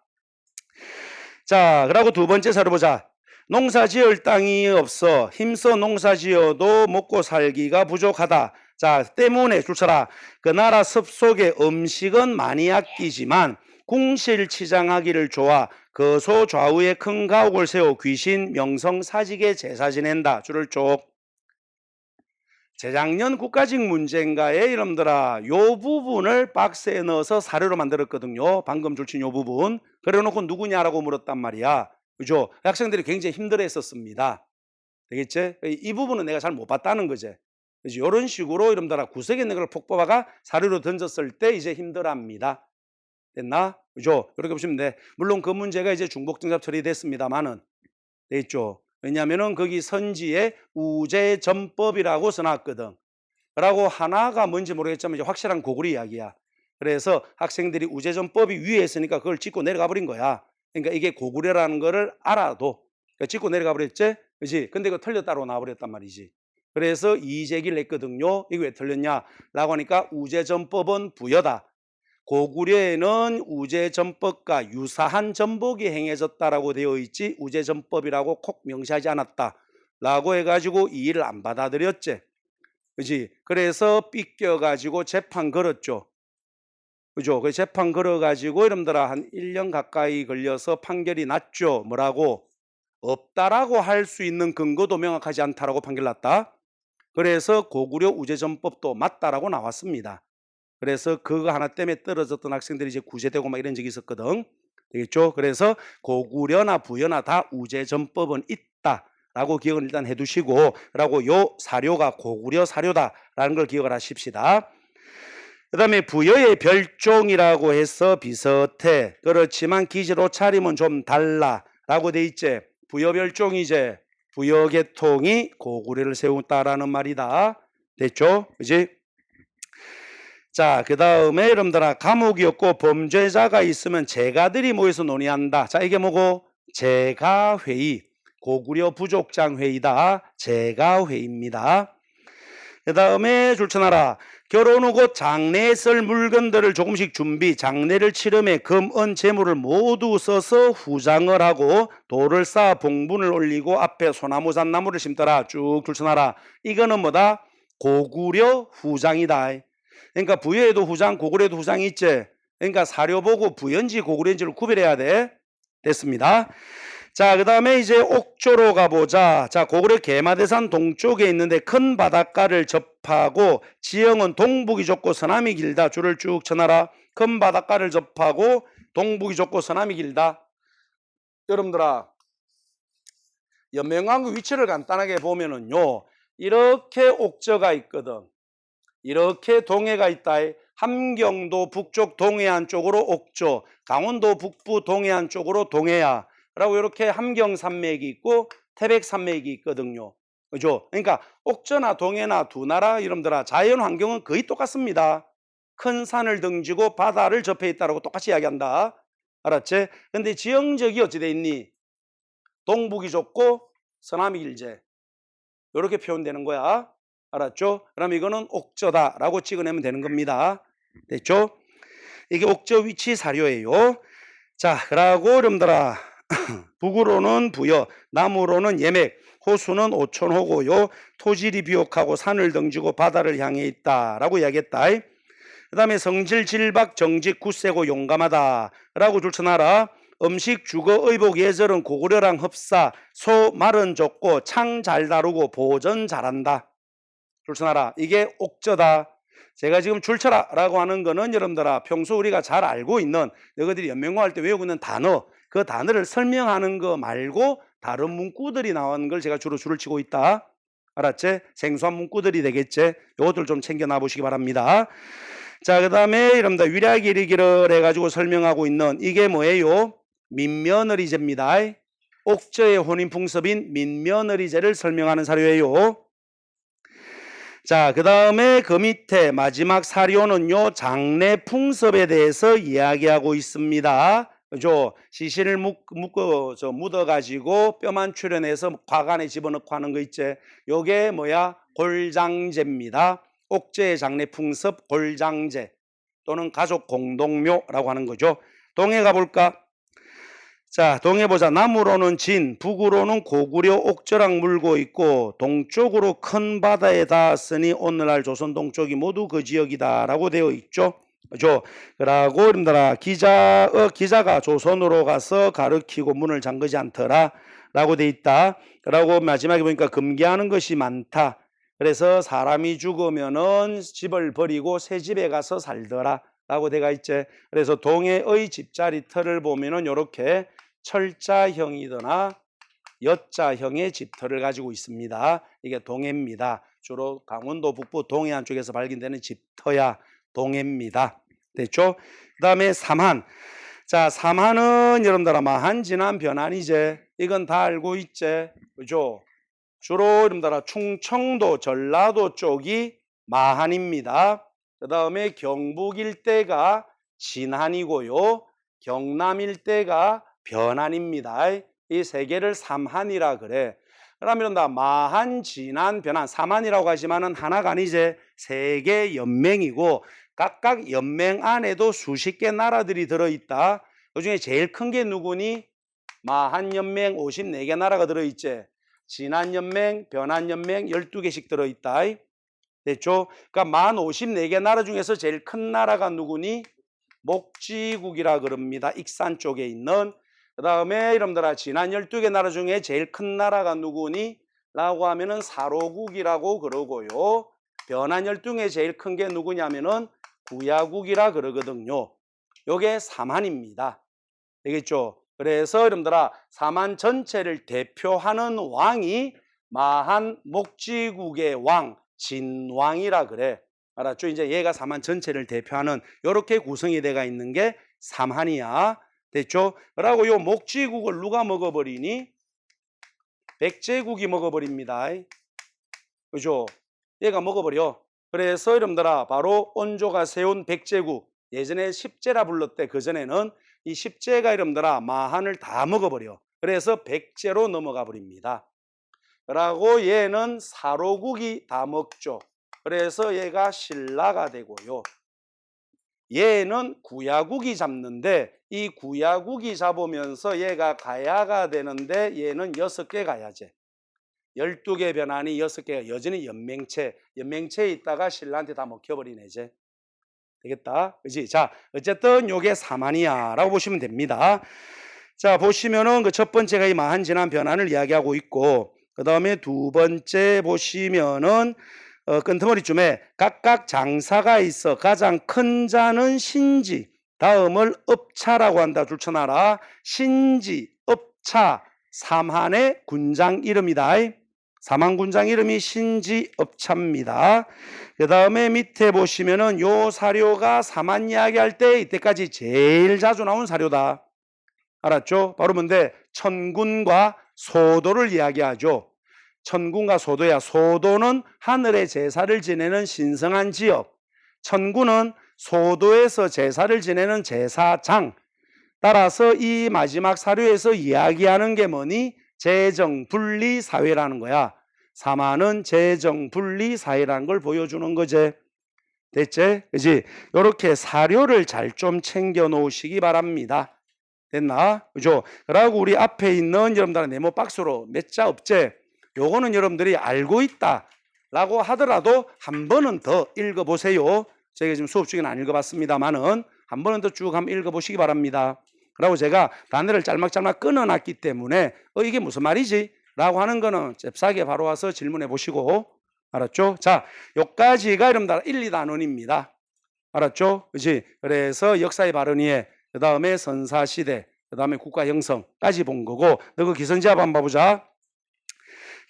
자, 그리고 두 번째 사료 보자. 농사 지을 땅이 없어 힘써 농사 지어도 먹고 살기가 부족하다. 자, 때문에 줄 서라. 그 나라 습속에 음식은 많이 아끼지만 궁실치장하기를 좋아 거소 좌우에 큰 가옥을 세워 귀신 명성 사직에 제사 지낸다. 줄을 쭉. 재작년 국가직 문제인가에 이놈들아 요 부분을 박스에 넣어서 사료로 만들었거든요. 방금 줄친 요 부분. 그래놓고 누구냐라고 물었단 말이야. 그죠? 학생들이 굉장히 힘들어 했었습니다. 되겠지? 이 부분은 내가 잘 못 봤다는 거지. 그래서 이런 식으로 이놈들아 구석에 있는 걸 폭 뽑아가 사료로 던졌을 때 이제 힘들어합니다. 됐나? 그죠? 이렇게 보시면 돼. 물론 그 문제가 이제 중복정답 처리됐습니다만은 됐죠? 왜냐하면은 거기 선지에 우제전법이라고 써놨거든. 라고 하나가 뭔지 모르겠지만 이제 확실한 고구려 이야기야. 그래서 학생들이 우제전법이 위에 있으니까 그걸 짚고 내려가 버린 거야. 그러니까 이게 고구려라는 거를 알아도 그러니까 짚고 내려가 버렸지? 그렇지? 근데 이거 틀렸다고 나와버렸단 말이지. 그래서 이의제기를 했거든요. 이거 왜 틀렸냐? 라고 하니까 우제전법은 부여다. 고구려에는 우제전법과 유사한 전복이 행해졌다라고 되어 있지 우제전법이라고 콕 명시하지 않았다 라고 해가지고 이의를 안 받아들였지. 그지? 그래서 삐껴가지고 재판 걸었죠. 그죠? 그 재판 걸어가지고 여러분들아 한 1년 가까이 걸려서 판결이 났죠. 뭐라고? 없다라고 할 수 있는 근거도 명확하지 않다라고 판결 났다. 그래서 고구려 우제전법도 맞다라고 나왔습니다. 그래서 그거 하나 때문에 떨어졌던 학생들이 이제 구제되고 막 이런 적이 있었거든. 되겠죠? 그래서 고구려나 부여나 다 우제전법은 있다라고 기억을 일단 해두시고, 그리고 요 사료가 고구려 사료다라는 걸 기억을 하십시다. 그 다음에 부여의 별종이라고 해서 비슷해. 그렇지만 기지로 차림은 좀 달라라고 돼 있지. 부여 별종이제. 부여 계통이 고구려를 세웠다라는 말이다. 됐죠? 그지? 자, 그 다음에 여러분들아 감옥이었고 범죄자가 있으면 제가들이 모여서 논의한다. 자, 이게 뭐고? 제가회의. 고구려 부족장 회의다. 제가회의입니다. 그 다음에 줄쳐놔라. 결혼 후 곧 장례에 쓸 물건들을 조금씩 준비, 장례를 치름해 금, 은, 재물을 모두 써서 후장을 하고 돌을 쌓아 봉분을 올리고 앞에 소나무 잣나무를 심더라. 쭉 줄쳐놔라. 이거는 뭐다? 고구려 후장이다. 그러니까 부여에도 후장, 고구려에도 후장이 있지. 그러니까 사료 보고 부여인지 고구려인지를 구별해야 돼. 됐습니다. 자, 그 다음에 이제 옥조로 가보자. 자, 고구려 계마대산 동쪽에 있는데 큰 바닷가를 접하고 지형은 동북이 좁고 서남이 길다. 줄을 쭉 쳐놔라. 큰 바닷가를 접하고 동북이 좁고 서남이 길다. 여러분들아, 연명왕국 위치를 간단하게 보면은요, 이렇게 옥저가 있거든. 이렇게 동해가 있다. 함경도 북쪽 동해안 쪽으로 옥조, 강원도 북부 동해안 쪽으로 동해야 라고 이렇게 함경산맥이 있고 태백산맥이 있거든요. 그죠? 그러니까 옥저나 동해나 두 나라 이름들아 자연 환경은 거의 똑같습니다. 큰 산을 등지고 바다를 접해 있다라고 똑같이 이야기한다. 알았지? 근데 지형적이 어찌 돼 있니? 동북이 좁고 서남이 길제. 이렇게 표현되는 거야. 알았죠? 그럼 이거는 옥저다라고 찍어내면 되는 겁니다. 됐죠? 이게 옥저 위치 사료예요. 자, 그러고 여러분들아 북으로는 부여, 남으로는 예맥, 호수는 오천호고요. 토질이 비옥하고 산을 등지고 바다를 향해 있다라고 이야기했다. 그 다음에 성질, 질박, 정직, 굳세고 용감하다라고 줄쳐놔라. 음식 주거 의복 예절은 고구려랑 흡사 소 말은 좁고 창 잘 다루고 보전 잘한다. 줄서놔라. 이게 옥저다. 제가 지금 줄쳐라라고 하는 거는 여러분들아 평소 우리가 잘 알고 있는 너희들이 연명공할 때 외우고 있는 단어 그 단어를 설명하는 거 말고 다른 문구들이 나오는 걸 제가 주로 줄을 치고 있다. 알았지? 생소한 문구들이 되겠지? 요것들 좀 챙겨놔 보시기 바랍니다. 자, 그 다음에 여러분들 위략일이기를 해가지고 설명하고 있는 이게 뭐예요? 민며느리제입니다. 옥저의 혼인풍습인 민며느리제를 설명하는 사료예요. 자, 그 다음에 그 밑에 마지막 사료는요, 장례풍습에 대해서 이야기하고 있습니다. 그죠? 시신을 묻어가지고 뼈만 출연해서 과관에 집어넣고 하는 거 있지? 요게 뭐야? 골장제입니다. 옥저의 장례풍습 골장제 또는 가족 공동묘라고 하는 거죠. 동해 가볼까? 자, 동해 보자. 남으로는 진, 북으로는 고구려 옥저랑 물고 있고 동쪽으로 큰 바다에 닿았으니 오늘날 조선 동쪽이 모두 그 지역이다라고 되어 있죠. 그죠? 그러고 여러분들아 기자가 조선으로 가서 가르치고 문을 잠그지 않더라 라고 돼 있다. 그러고 마지막에 보니까 금기하는 것이 많다. 그래서 사람이 죽으면은 집을 버리고 새 집에 가서 살더라 라고 되어 있지. 그래서 동해의 집자리 터를 보면은 이렇게 철자형이거나 여자형의 집터를 가지고 있습니다. 이게 동해입니다. 주로 강원도 북부 동해안 쪽에서 발견되는 집터야 동해입니다. 됐죠? 그 다음에 삼한. 자, 삼한은 여러분들 마한 진한 변한이제. 이건 다 알고 있지. 그죠? 주로 여러분들 충청도 전라도 쪽이 마한입니다. 그 다음에 경북 일대가 진한이고요. 경남 일대가 변한입니다. 이 세 개를 삼한이라 그래. 그러면 마한, 진한, 변한, 삼한이라고 하지만은 하나가 아니지. 세 개 연맹이고 각각 연맹 안에도 수십 개 나라들이 들어있다. 그 중에 제일 큰 게 누구니? 마한 연맹 54개 나라가 들어있지. 진한 연맹, 변한 연맹 12개씩 들어있다. 됐죠? 그러니까 만 54개 나라 중에서 제일 큰 나라가 누구니? 목지국이라 그럽니다. 익산 쪽에 있는. 그 다음에 여러분들아 진한 12개 나라 중에 제일 큰 나라가 누구니? 라고 하면은 사로국이라고 그러고요. 변한 12개 제일 큰 게 누구냐면은 구야국이라 그러거든요. 요게 삼한입니다. 되겠죠? 그래서 여러분들아 삼한 전체를 대표하는 왕이 마한 목지국의 왕 진왕이라 그래. 알았죠? 이제 얘가 삼한 전체를 대표하는 이렇게 구성이 돼가 있는 게 삼한이야. 됐죠? 그러고 요 목지국을 누가 먹어버리니? 백제국이 먹어버립니다. 그죠? 얘가 먹어버려. 그래서 여러분들아 바로 온조가 세운 백제국, 예전에 십제라 불렀대. 그전에는 이 십제가 여러분들아 마한을 다 먹어버려. 그래서 백제로 넘어가 버립니다. 그러고 얘는 사로국이 다 먹죠. 그래서 얘가 신라가 되고요. 얘는 구야국이 잡는데 이 구야국이 잡으면서 얘가 가야가 되는데 얘는 6개 가야제. 12개 변환이 6개가 여전히 연맹체에 있다가 신라한테 다 먹혀버리네 이제. 되겠다. 그지? 자, 어쨌든 요게 삼한이야 라고 보시면 됩니다. 자, 보시면은 그 첫 번째가 이 마한 진한 변환을 이야기하고 있고, 그 다음에 두 번째 보시면은 끈트머리쯤에 각각 장사가 있어 가장 큰 자는 신지, 다음을 업차라고 한다. 줄쳐놔라. 신지, 업차, 삼한의 군장 이름이다. 삼한 군장 이름이 신지, 업차입니다. 그 다음에 밑에 보시면은 요 사료가 삼한 이야기할 때 이때까지 제일 자주 나온 사료다. 알았죠? 바로 뭔데? 천군과 소도를 이야기하죠. 천군과 소도야. 소도는 하늘의 제사를 지내는 신성한 지역, 천군은 소도에서 제사를 지내는 제사장. 따라서 이 마지막 사료에서 이야기하는 게 뭐니? 재정분리 사회라는 거야. 삼한은 재정분리 사회라는 걸 보여주는 거지. 됐지? 그지? 요렇게 사료를 잘 좀 챙겨 놓으시기 바랍니다. 됐나? 그죠? 그러고 우리 앞에 있는 여러분들의 네모 박스로 몇 자 없제? 요거는 여러분들이 알고 있다 라고 하더라도 한 번은 더 읽어보세요. 저희가 지금 수업 중에는 안 읽어봤습니다만은 한 번은 더 쭉 한번 읽어보시기 바랍니다. 라고 제가 단어를 짤막짤막 끊어놨기 때문에 이게 무슨 말이지? 라고 하는 거는 잽싸게 바로 와서 질문해 보시고, 알았죠? 자, 요까지가 여러분들 1, 2단원입니다. 알았죠? 그지? 그래서 역사의 발언위에, 그 다음에 선사시대, 그 다음에 국가 형성까지 본 거고, 너그 기선제압 한번 봐보자.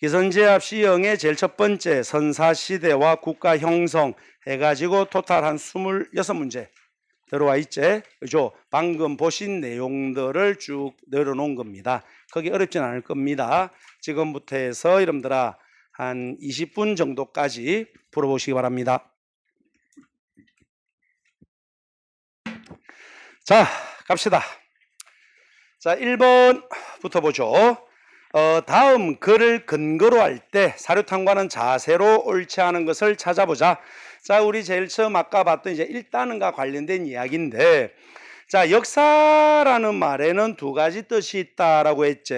기선제압 C형의 제일 첫 번째 선사시대와 국가 형성 해가지고 토탈 한 26문제 들어와 있지? 그죠? 방금 보신 내용들을 쭉 늘어놓은 겁니다. 크게 어렵진 않을 겁니다. 지금부터 해서 여러분들아 한 20분 정도까지 풀어보시기 바랍니다. 자, 갑시다. 자, 1번부터 보죠. 다음 글을 근거로 할 때 사료 탐구하는 자세로 옳지 않은 것을 찾아보자. 자, 우리 제일 처음 아까 봤던 이제 일단은과 관련된 이야기인데, 자, 역사라는 말에는 두 가지 뜻이 있다라고 했지.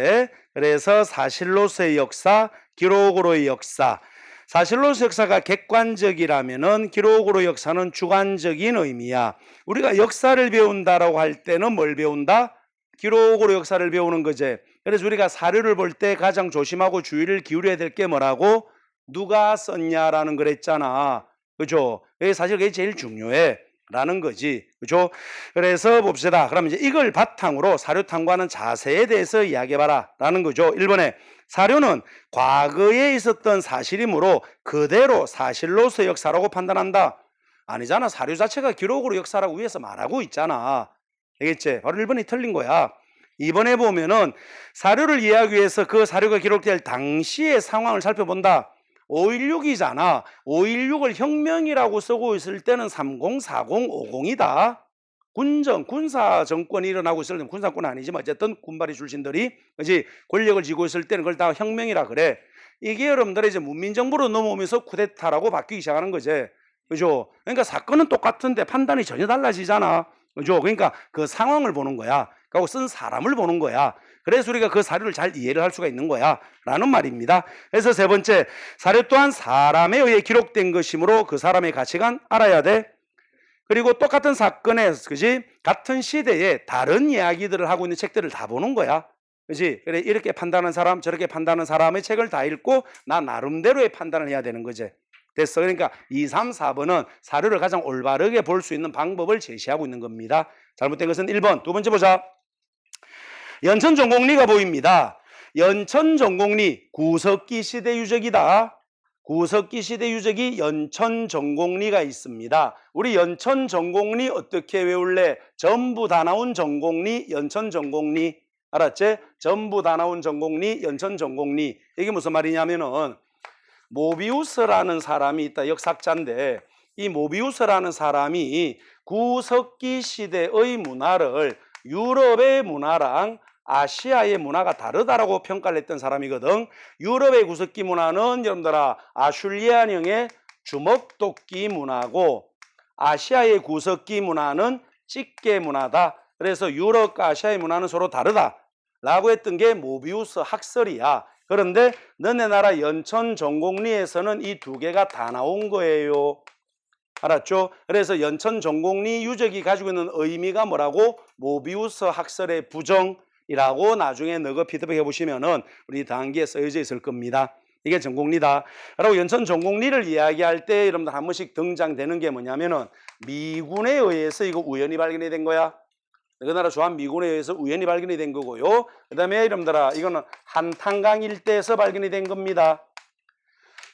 그래서 사실로서의 역사, 기록으로의 역사. 사실로서 역사가 객관적이라면은 기록으로 역사는 주관적인 의미야. 우리가 역사를 배운다라고 할 때는 뭘 배운다? 기록으로 역사를 배우는 거지. 그래서 우리가 사료를 볼 때 가장 조심하고 주의를 기울여야 될 게 뭐라고? 누가 썼냐라는 걸 했잖아. 그죠? 사실 그게 제일 중요해. 라는 거지. 그죠? 그래서 봅시다. 그럼 이제 이걸 바탕으로 사료 탐구하는 자세에 대해서 이야기해봐라. 라는 거죠. 1번에 사료는 과거에 있었던 사실이므로 그대로 사실로서 역사라고 판단한다. 아니잖아. 사료 자체가 기록으로 역사라고 위에서 말하고 있잖아. 알겠지? 바로 1번이 틀린 거야. 2번에 보면은 사료를 이해하기 위해서 그 사료가 기록될 당시의 상황을 살펴본다. 5.16이잖아. 5.16을 혁명이라고 쓰고 있을 때는 3040, 50이다. 군사 정권이 일어나고 있을 때는 군사권 아니지만 어쨌든 군발이 출신들이 그지 권력을 쥐고 있을 때는 그걸 다 혁명이라 그래. 이게 여러분들의 이제 문민정부로 넘어오면서 쿠데타라고 바뀌기 시작하는 거지. 그죠? 그러니까 사건은 똑같은데 판단이 전혀 달라지잖아. 그죠? 그러니까 그 상황을 보는 거야. 그리고 쓴 사람을 보는 거야. 그래서 우리가 그 사료를 잘 이해를 할 수가 있는 거야 라는 말입니다. 그래서 세 번째, 사료 또한 사람에 의해 기록된 것이므로 그 사람의 가치관 알아야 돼. 그리고 똑같은 사건에 그지 같은 시대에 다른 이야기들을 하고 있는 책들을 다 보는 거야. 그지? 그래 이렇게 판단하는 사람 저렇게 판단하는 사람의 책을 다 읽고 나 나름대로의 판단을 해야 되는 거지. 됐어. 그러니까 2, 3, 4번은 사료를 가장 올바르게 볼 수 있는 방법을 제시하고 있는 겁니다. 잘못된 것은 1번. 두 번째 보자. 연천전곡리가 보입니다. 연천전곡리 구석기 시대 유적이다. 구석기 시대 유적이 연천전곡리가 있습니다. 우리 연천전곡리 어떻게 외울래? 전부 다 나온 전곡리, 연천전곡리. 알았지? 전부 다 나온 전곡리, 연천전곡리. 이게 무슨 말이냐면은 모비우스라는 사람이 있다. 역사학자인데 이 모비우스라는 사람이 구석기 시대의 문화를 유럽의 문화랑 아시아의 문화가 다르다라고 평가를 했던 사람이거든. 유럽의 구석기 문화는 여러분들아 아슐리안형의 주먹도끼 문화고 아시아의 구석기 문화는 집게 문화다. 그래서 유럽과 아시아의 문화는 서로 다르다 라고 했던 게 모비우스 학설이야. 그런데 너네 나라 연천전곡리에서는 이 두 개가 다 나온 거예요. 알았죠? 그래서 연천전곡리 유적이 가지고 있는 의미가 뭐라고? 모비우스 학설의 부정이라고 나중에 너가 피드백해 보시면은 우리 단기에 써져 있을 겁니다. 이게 전곡리다. 그리고 연천전곡리를 이야기할 때 여러분들 한 번씩 등장되는 게 뭐냐면은 미군에 의해서 이거 우연히 발견이 된 거야. 그 나라 주한 미군에 의해서 우연히 발견이 된 거고요. 그 다음에 여러분들아 이거는 한탄강 일대에서 발견이 된 겁니다.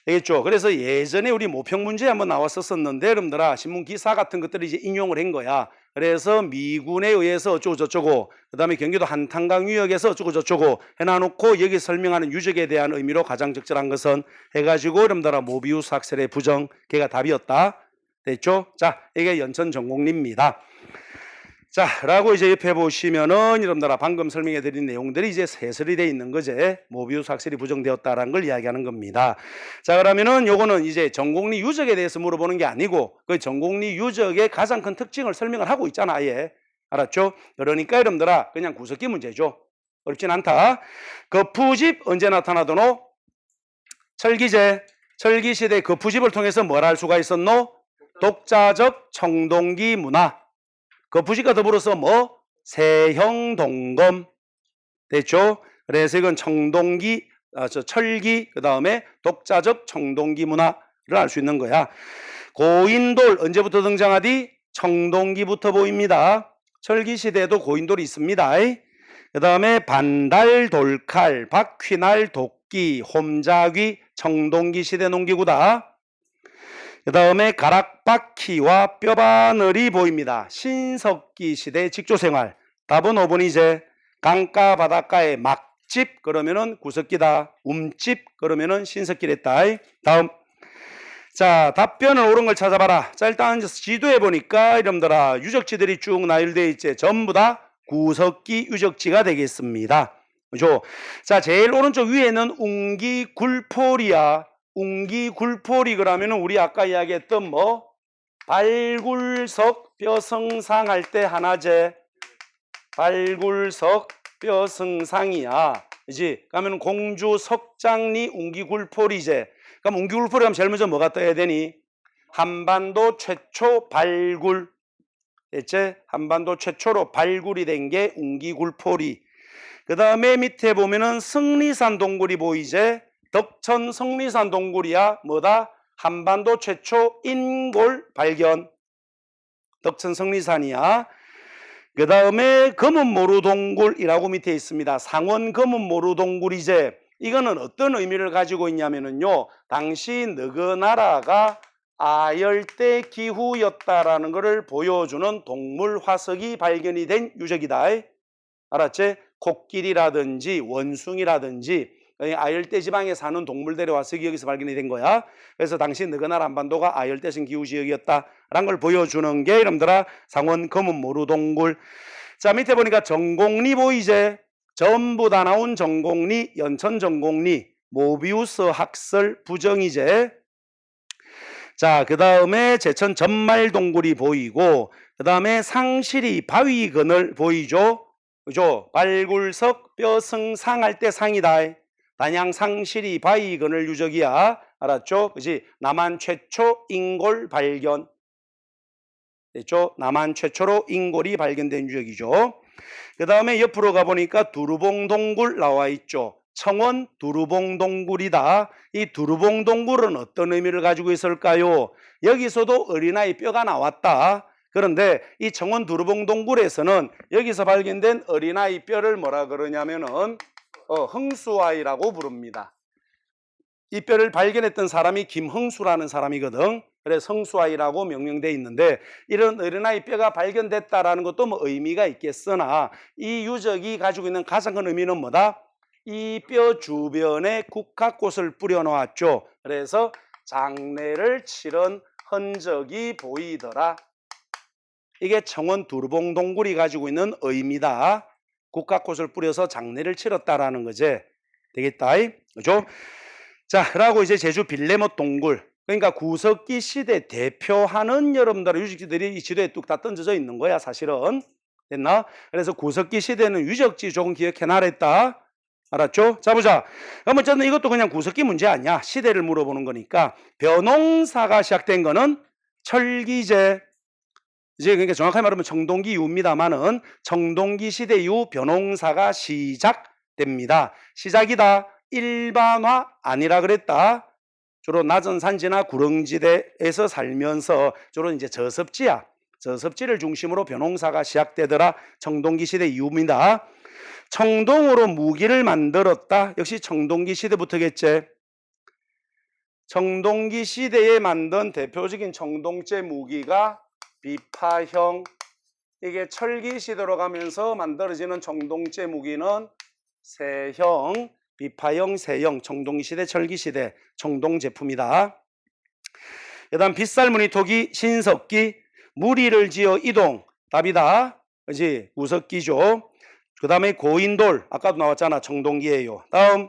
알겠죠? 그래서 예전에 우리 모평 문제에 한번 나왔었는데 여러분들아 신문 기사 같은 것들을 이제 인용을 한 거야. 그래서 미군에 의해서 어쩌고 저쩌고 그 다음에 경기도 한탄강 유역에서 어쩌고 저쩌고 해놔놓고 여기 설명하는 유적에 대한 의미로 가장 적절한 것은 해가지고 여러분들아 모비우스 학설의 부정 걔가 답이었다. 됐죠? 자 이게 연천전곡리입니다. 자, 라고 이제 옆에 보시면은 여러분들아 방금 설명해 드린 내용들이 이제 세설이 돼 있는 거지. 모비우스 학설이 부정되었다라는 걸 이야기하는 겁니다. 자, 그러면은 요거는 이제 전곡리 유적에 대해서 물어보는 게 아니고 그 전곡리 유적의 가장 큰 특징을 설명을 하고 있잖아, 아예. 알았죠? 그러니까 여러분들아 그냥 구석기 문제죠. 어렵진 않다. 거푸집 언제 나타나더노? 철기제. 철기시대 거푸집을 통해서 뭘 할 수가 있었노? 독자적 청동기 문화. 거푸집과 더불어서 뭐? 세형동검 됐죠? 그래서 이건 청동기, 철기, 그 다음에 독자적 청동기 문화를 알 수 있는 거야. 고인돌 언제부터 등장하디? 청동기부터 보입니다. 철기 시대에도 고인돌이 있습니다. 그 다음에 반달, 돌칼, 바퀴날, 도끼, 홈자귀, 청동기 시대 농기구다. 그 다음에 가락바퀴와 뼈바늘이 보입니다. 신석기 시대 직조생활. 답은 5번이제. 강가 바닷가에 막집 그러면은 구석기다. 움집 그러면은 신석기랬다. 다음. 자, 답변은 옳은 걸 찾아봐라. 자, 일단 지도에 보니까 이름들아 유적지들이 쭉 나열되어 있지. 전부 다 구석기 유적지가 되겠습니다. 그죠? 자, 제일 오른쪽 위에는 웅기굴포리야. 웅기굴포리 그러면은 우리 아까 이야기했던 뭐 발굴석 뼈성상 할 때 하나제. 발굴석 뼈성상이야. 그지? 그러면 공주 석장리 웅기굴포리제. 그럼 웅기굴포리 하면 제일 먼저 뭐가 떠야 되니? 한반도 최초 발굴. 됐지? 한반도 최초로 발굴이 된 게 웅기굴포리. 그 다음에 밑에 보면은 승리산 동굴이 보이제? 덕천 승리산 동굴이야. 뭐다? 한반도 최초 인골 발견. 덕천 승리산이야. 그 다음에 검은모루 동굴이라고 밑에 있습니다. 상원 검은모루 동굴이제. 이거는 어떤 의미를 가지고 있냐면은요. 당시 너그 나라가 아열대 기후였다라는 것을 보여주는 동물 화석이 발견이 된 유적이다. 알았지? 코끼리라든지 원숭이라든지 아열대 지방에 사는 동물들의 화석이 여기서 발견이 된 거야. 그래서 당시 너그나라 한반도가 아열대성 기후지역이었다라는 걸 보여주는 게 이름들아 상원 검은모루 동굴. 자, 밑에 보니까 전곡리 보이제? 전부 다 나온 전곡리, 연천 전곡리, 모비우스 학설 부정이제. 자, 그 다음에 제천 전말동굴이 보이고, 그 다음에 상실이 바위근을 보이죠? 그죠? 발굴석 뼈성상할 때 상이다. 단양 상실이 바위근을 유적이야. 알았죠? 그지? 남한 최초 인골 발견. 됐죠? 남한 최초로 인골이 발견된 유적이죠. 그 다음에 옆으로 가보니까 두루봉동굴 나와 있죠. 청원 두루봉동굴이다. 이 두루봉동굴은 어떤 의미를 가지고 있을까요? 여기서도 어린아이 뼈가 나왔다. 그런데 이 청원 두루봉동굴에서는 여기서 발견된 어린아이 뼈를 뭐라 그러냐면은 흥수아이라고 부릅니다. 이 뼈를 발견했던 사람이 김흥수라는 사람이거든. 그래서 흥수아이라고 명명되어 있는데 이런 어린아이 뼈가 발견됐다라는 것도 뭐 의미가 있겠으나 이 유적이 가지고 있는 가장 큰 의미는 뭐다? 이 뼈 주변에 국화꽃을 뿌려놓았죠. 그래서 장례를 치른 흔적이 보이더라. 이게 청원 두루봉동굴이 가지고 있는 의미다. 국화꽃을 뿌려서 장례를 치렀다라는 거지. 되겠다. 그죠? 자, 그러고 이제 제주 빌레못 동굴. 그러니까 구석기 시대 대표하는 여러분들의 유적지들이 이 지도에 뚝 다 던져져 있는 거야, 사실은. 됐나? 그래서 구석기 시대는 유적지 조금 기억해 놔랬다. 알았죠? 자, 보자. 그럼 어쨌든 이것도 그냥 구석기 문제 아니야. 시대를 물어보는 거니까. 벼농사가 시작된 거는 철기제. 이제 그러니까 정확하게 말하면 청동기 이후입니다만은 청동기 시대 이후 벼농사가 시작됩니다. 시작이다. 일반화 아니라 그랬다. 주로 낮은 산지나 구릉지대에서 살면서 주로 이제 저습지야. 저습지를 중심으로 벼농사가 시작되더라. 청동기 시대 이후입니다. 청동으로 무기를 만들었다. 역시 청동기 시대부터겠지. 청동기 시대에 만든 대표적인 청동제 무기가 비파형. 이게 철기 시대로 가면서 만들어지는 청동제 무기는 세형, 비파형, 세형, 청동기 시대, 철기 시대 청동 제품이다. 그다음 빗살무늬 토기, 신석기, 무리를 지어 이동. 답이다. 그렇지? 우석기죠. 그 다음에 고인돌, 아까도 나왔잖아. 청동기예요. 다음.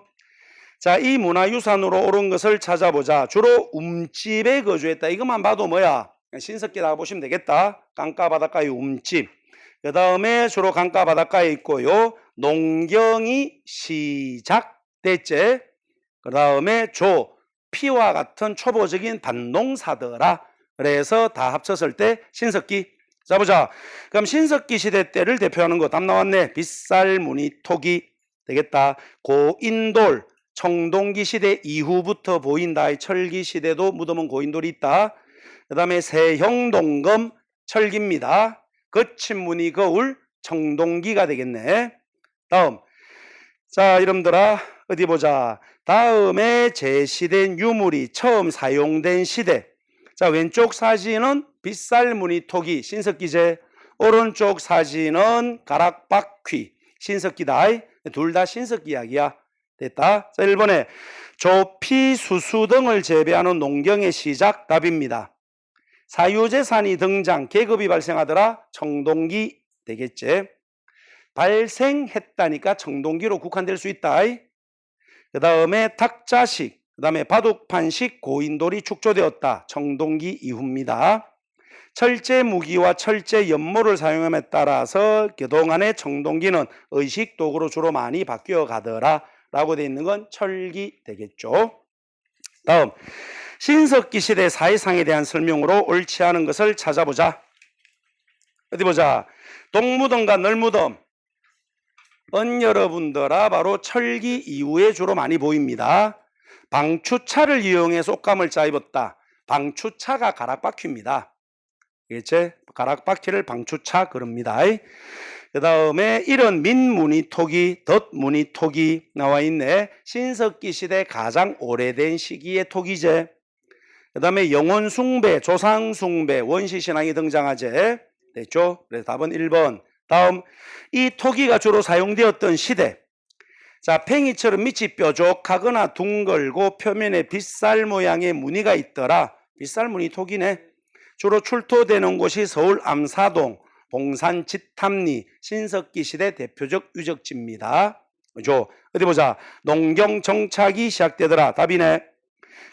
자, 이 문화유산으로 옳은 것을 찾아보자. 주로 움집에 거주했다. 이것만 봐도 뭐야? 신석기라고 보시면 되겠다. 강가 바닷가의 움집. 그 다음에 주로 강가 바닷가에 있고요. 농경이 시작됐지. 그 다음에 피와 같은 초보적인 밭농사더라. 그래서 다 합쳤을 때 신석기. 자, 보자. 그럼 신석기 시대 때를 대표하는 거 답 나왔네. 빗살무늬 토기 되겠다. 고인돌, 청동기 시대 이후부터 보인다. 철기 시대도 무덤은 고인돌이 있다. 그 다음에 세형동검 철기입니다. 거친 무늬 거울 청동기가 되겠네. 다음. 자, 여러분들아 어디 보자. 다음에 제시된 유물이 처음 사용된 시대. 자, 왼쪽 사진은 빗살무늬 토기 신석기제, 오른쪽 사진은 가락바퀴 신석기다. 둘 다 신석기 이야기야. 됐다. 자, 1번에 조피, 수수 등을 재배하는 농경의 시작 답입니다. 사유재산이 등장, 계급이 발생하더라. 청동기 되겠지. 발생했다니까 청동기로 국한될 수 있다. 그 다음에 탁자식, 그 다음에 바둑판식 고인돌이 축조되었다. 청동기 이후입니다. 철제 무기와 철제 연모를 사용함에 따라서 그동안의 청동기는 의식 도구로 주로 많이 바뀌어 가더라 라고 되어 있는 건 철기 되겠죠. 다음, 신석기 시대 사회상에 대한 설명으로 옳지 않은 것을 찾아보자. 어디 보자. 동무덤과 널무덤 여러분들아 바로 철기 이후에 주로 많이 보입니다. 방추차를 이용해 속감을 짜입었다. 방추차가 가락바퀴입니다. 알겠지? 가락바퀴를 방추차 그럽니다. 그 다음에 이런 민무늬토기, 덧무늬토기 나와 있네. 신석기 시대 가장 오래된 시기의 토기제. 그 다음에 영혼숭배, 조상숭배, 원시신앙이 등장하제. 됐죠? 그래서 답은 1번. 다음, 이 토기가 주로 사용되었던 시대. 자, 팽이처럼 밑이 뾰족하거나 둥글고 표면에 빗살 모양의 무늬가 있더라. 빗살무늬 토기네. 주로 출토되는 곳이 서울 암사동, 봉산 지탐리, 신석기 시대 대표적 유적지입니다. 그죠? 어디 보자. 농경 정착이 시작되더라. 답이네.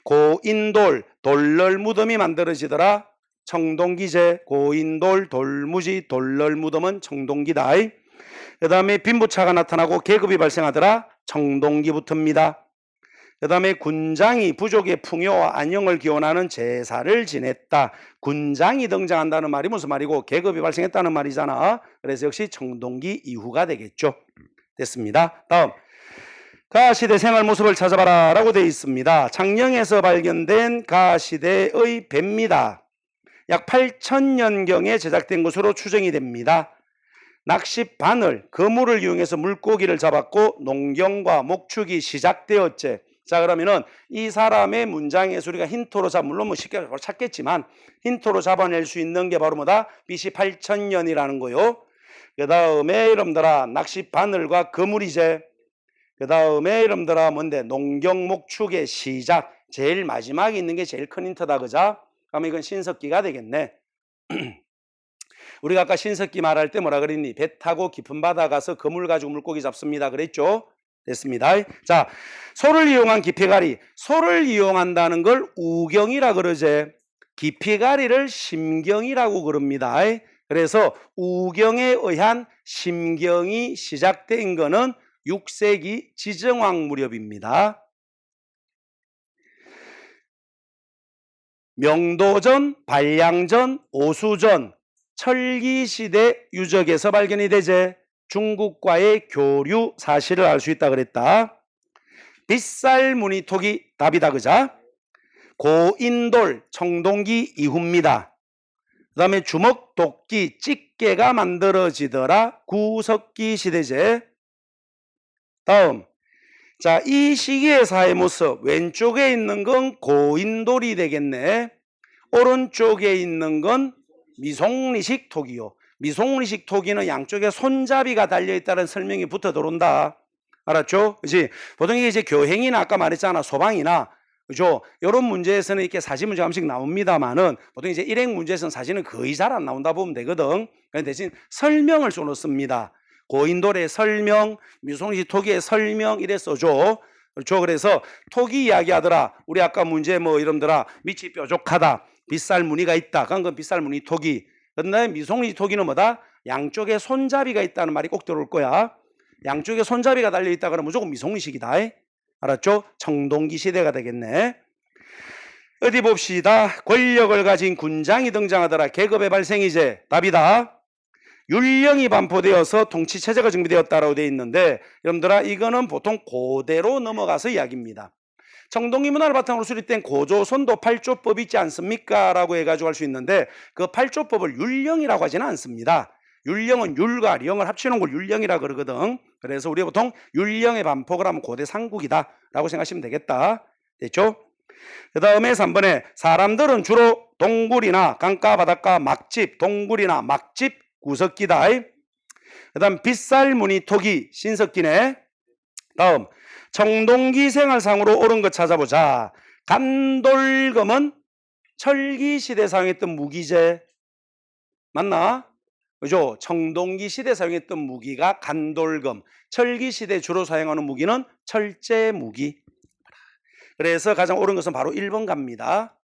고인돌, 돌널 무덤이 만들어지더라. 청동기제, 고인돌, 돌무지, 돌널 무덤은 청동기다. 그 다음에 빈부차가 나타나고 계급이 발생하더라. 청동기부터입니다. 그 다음에 군장이 부족의 풍요와 안녕을 기원하는 제사를 지냈다. 군장이 등장한다는 말이 무슨 말이고 계급이 발생했다는 말이잖아. 그래서 역시 청동기 이후가 되겠죠. 됐습니다. 다음, 가시대 생활 모습을 찾아봐라 라고 되어 있습니다. 창녕에서 발견된 가시대의 배입니다. 약 8,000년경에 제작된 것으로 추정이 됩니다. 낚싯바늘, 그물을 이용해서 물고기를 잡았고 농경과 목축이 시작되었지. 자, 그러면은 이 사람의 문장에서 우리가 힌트로 물론 뭐 쉽게 찾겠지만 힌트로 잡아낼 수 있는 게 바로 뭐다? BC 8,000년이라는 거요. 그 다음에 여러분들아 낚싯바늘과 그물이제. 그 다음에 여러분들아 뭔데? 농경 목축의 시작. 제일 마지막에 있는 게 제일 큰 힌트다. 그자? 그러면 이건 신석기가 되겠네. 우리가 아까 신석기 말할 때 뭐라 그랬니? 배 타고 깊은 바다 가서 그물 가지고 물고기 잡습니다. 그랬죠? 됐습니다. 자, 소를 이용한 깊이가리. 소를 이용한다는 걸 우경이라 그러지. 깊이가리를 심경이라고 그럽니다. 그래서 우경에 의한 심경이 시작된 거는 6세기 지정왕 무렵입니다. 명도전, 반량전, 오수전, 철기시대 유적에서 발견이 되제. 중국과의 교류 사실을 알 수 있다 그랬다. 빗살무늬 토기 답이다. 그자? 고인돌, 청동기 이후입니다. 그 다음에 주먹, 도끼, 집게가 만들어지더라. 구석기 시대제. 다음, 자, 이 시기의 사회 모습 왼쪽에 있는 건 고인돌이 되겠네. 오른쪽에 있는 건 미송리식 토기요. 미송리식 토기는 양쪽에 손잡이가 달려있다는 설명이 붙어 들어온다. 알았죠? 그치? 보통 이게 이제 교행이나 아까 말했잖아. 소방이나. 그죠? 이런 문제에서는 이렇게 사진 문제 감식 나옵니다만은 보통 이제 일행 문제에서는 사진은 거의 잘 안 나온다 보면 되거든. 대신 설명을 써놓습니다. 고인돌의 설명, 미송리식 토기의 설명 이래 써줘. 그렇죠? 그래서 토기 이야기 하더라. 우리 아까 문제 뭐 이런더라. 밑이 뾰족하다. 빗살 무늬가 있다. 그건 빗살 무늬 토기. 그런데 미송리식 토기는 뭐다? 양쪽에 손잡이가 있다는 말이 꼭 들어올 거야. 양쪽에 손잡이가 달려있다 그러면 무조건 미송리식이다. 알았죠? 청동기 시대가 되겠네. 어디 봅시다. 권력을 가진 군장이 등장하더라. 계급의 발생이제. 답이다. 율령이 반포되어서 통치체제가 정비되었다라고 되어 있는데, 여러분들아, 이거는 보통 고대로 넘어가서 이야기입니다. 청동기 문화를 바탕으로 수립된 고조선도 8조법 있지 않습니까? 라고 해가지고 할 수 있는데, 그 8조법을 율령이라고 하지는 않습니다. 율령은 율과 령을 합치는 걸 율령이라 그러거든. 그래서 우리가 보통 율령의 반포를 하면 고대 상국이다 라고 생각하시면 되겠다. 됐죠? 그 다음에 3번에 사람들은 주로 동굴이나 강가 바닷가 막집, 동굴이나 막집 구석기다. 그 다음 빗살무늬 토기 신석기네. 다음 청동기 생활상으로 옳은 것 찾아보자. 간돌금은 철기 시대 사용했던 무기제. 맞나? 그죠? 청동기 시대 사용했던 무기가 간돌금. 철기 시대 주로 사용하는 무기는 철제 무기. 그래서 가장 옳은 것은 바로 1번 갑니다.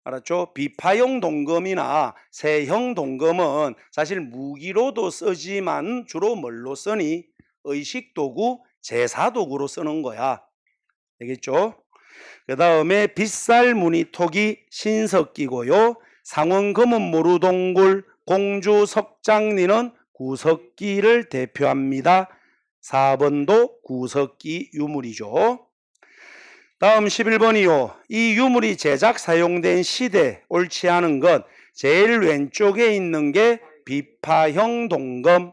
알았죠? 비파형 동검이나 세형 동검은 사실 무기로도 쓰지만 주로 뭘로 쓰니? 의식도구, 제사도구로 쓰는 거야. 되겠죠? 그 다음에 빗살무늬토기 신석기고요. 상원금은 모루동굴, 공주 석장리는 구석기를 대표합니다. 4번도 구석기 유물이죠. 다음 11번이요. 이 유물이 제작 사용된 시대 옳지 않은 것. 제일 왼쪽에 있는 게 비파형 동검.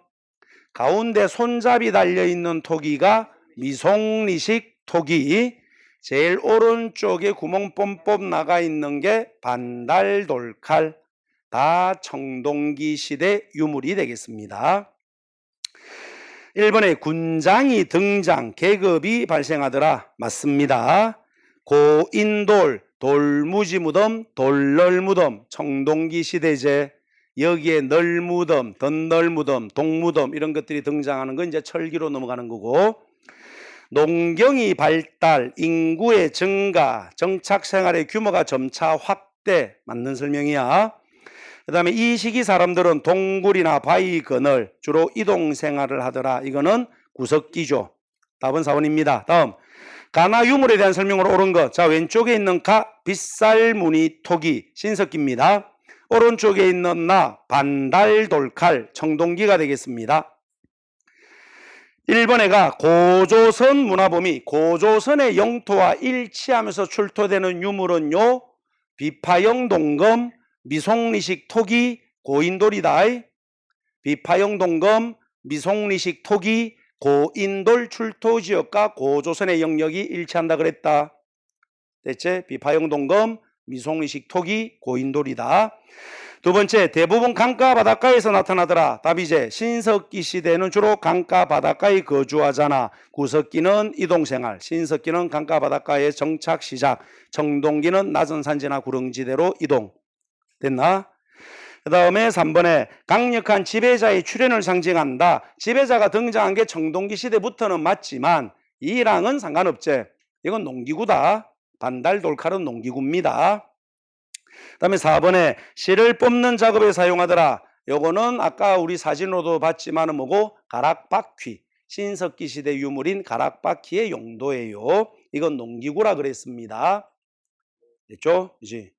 가운데 손잡이 달려있는 토기가 미송리식 토기. 제일 오른쪽에 구멍 뽐뽐 나가 있는 게 반달돌칼. 다 청동기 시대 유물이 되겠습니다. 1번에 군장이 등장, 계급이 발생하더라. 맞습니다. 고인돌, 돌무지무덤, 돌널무덤, 청동기 시대제. 여기에 널무덤, 덧널무덤, 동무덤 이런 것들이 등장하는 건 이제 철기로 넘어가는 거고, 농경이 발달, 인구의 증가, 정착생활의 규모가 점차 확대. 맞는 설명이야. 그 다음에 이 시기 사람들은 동굴이나 바위 그늘 주로 이동 생활을 하더라. 이거는 구석기죠. 답은 4번입니다. 다음 가나 유물에 대한 설명으로 옳은 것. 자, 왼쪽에 있는 가 빗살무늬 토기 신석기입니다. 오른쪽에 있는 나 반달돌칼 청동기가 되겠습니다. 1번에 가 고조선 문화범위. 고조선의 영토와 일치하면서 출토되는 유물은요, 비파형 동검, 미송리식 토기, 고인돌이다. 비파형 동검, 미송리식 토기, 고인돌 출토 지역과 고조선의 영역이 일치한다 그랬다. 됐지? 비파형 동검, 미송리식 토기, 고인돌이다. 두 번째, 대부분 강가 바닷가에서 나타나더라. 답이제. 신석기 시대는 주로 강가 바닷가에 거주하잖아. 구석기는 이동생활, 신석기는 강가 바닷가의 정착 시작, 청동기는 낮은 산지나 구릉지대로 이동. 됐나? 그 다음에 3번에 강력한 지배자의 출현을 상징한다. 지배자가 등장한 게 청동기 시대부터는 맞지만 이랑은 상관없지. 이건 농기구다. 반달돌칼은 농기구입니다. 그 다음에 4번에 실을 뽑는 작업에 사용하더라. 요거는 아까 우리 사진으로도 봤지만은 뭐고? 가락바퀴. 신석기 시대 유물인 가락바퀴의 용도예요. 이건 농기구라 그랬습니다. 됐죠? 이제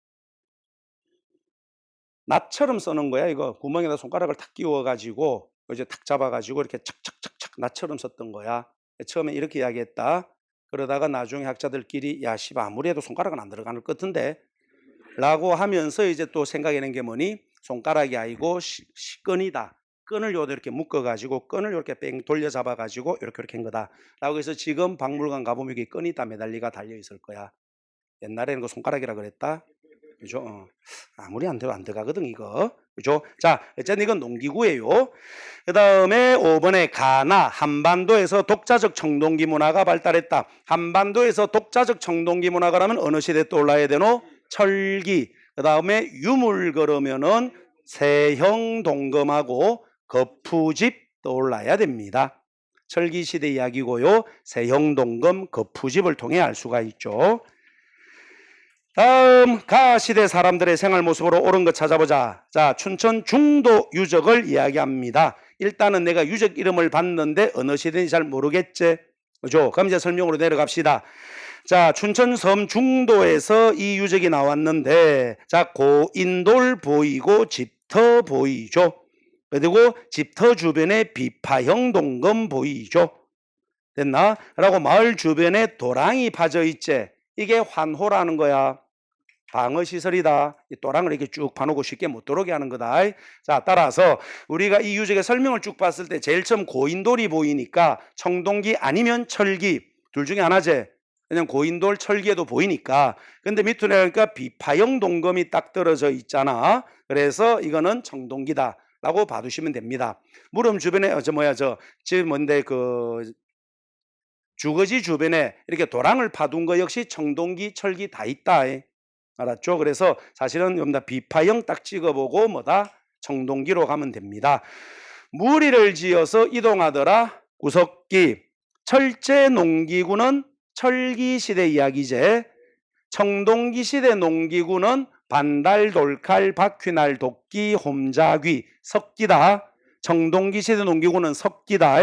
낫처럼 써는 거야. 이거 구멍에다 손가락을 탁 끼워가지고 이제 탁 잡아가지고 이렇게 착착착착 낫처럼 썼던 거야. 처음에 이렇게 이야기했다. 그러다가 나중에 학자들끼리 야 씨발 아무리 해도 손가락은 안 들어가는 것 같은데 라고 하면서 이제 또 생각해낸 게 뭐니? 손가락이 아니고 끈이다. 끈을 요렇게 이렇게 묶어가지고 끈을 이렇게 뺑 돌려 잡아가지고 이렇게 한 거다. 라고 해서 지금 박물관 가보면 여기 끈이 다 매달리가 달려있을 거야. 옛날에는 그 손가락이라 그랬다. 그죠? 아무리 안 들어가거든, 이거. 그죠? 자, 어쨌든 이건 농기구예요. 그 다음에 5번에 가나, 한반도에서 독자적 청동기 문화가 발달했다. 한반도에서 독자적 청동기 문화가라면 어느 시대에 떠올라야 되노? 철기. 그 다음에 유물 그러면은 세형 동검하고 거푸집 떠올라야 됩니다. 철기 시대 이야기고요. 세형 동검, 거푸집을 통해 알 수가 있죠. 다음 가시대 사람들의 생활 모습으로 옳은 것 찾아보자. 자, 춘천 중도 유적을 이야기합니다. 일단은 내가 유적 이름을 봤는데 어느 시대인지 잘 모르겠지. 그죠? 그럼 이제 설명으로 내려갑시다. 자, 춘천 섬 중도에서 이 유적이 나왔는데, 자, 고인돌 보이고 집터 보이죠. 그리고 집터 주변에 비파형 동검 보이죠. 됐나? 라고 마을 주변에 도랑이 파져 있지. 이게 환호라는 거야. 방어시설이다. 이 도랑을 이렇게 쭉 파놓고 쉽게 못 들어오게 하는 거다. 자, 따라서 우리가 이 유적의 설명을 쭉 봤을 때 제일 처음 고인돌이 보이니까 청동기 아니면 철기 둘 중에 하나지. 그냥 고인돌 철기에도 보이니까. 근데 밑으로 내려가니까 비파형 동검이 딱 떨어져 있잖아. 그래서 이거는 청동기다 라고 봐두시면 됩니다. 무릎 주변에 지금 뭔데 주거지 주변에 이렇게 도랑을 파둔 거 역시 청동기 철기 다 있다. 알았죠? 그래서 사실은 여러분들 비파형 딱 찍어보고 뭐다? 청동기로 가면 됩니다. 무리를 지어서 이동하더라. 구석기. 철제 농기구는 철기 시대 이야기제. 청동기 시대 농기구는 반달, 돌칼, 바퀴날, 도끼, 홈자귀, 석기다. 청동기 시대 농기구는 석기다.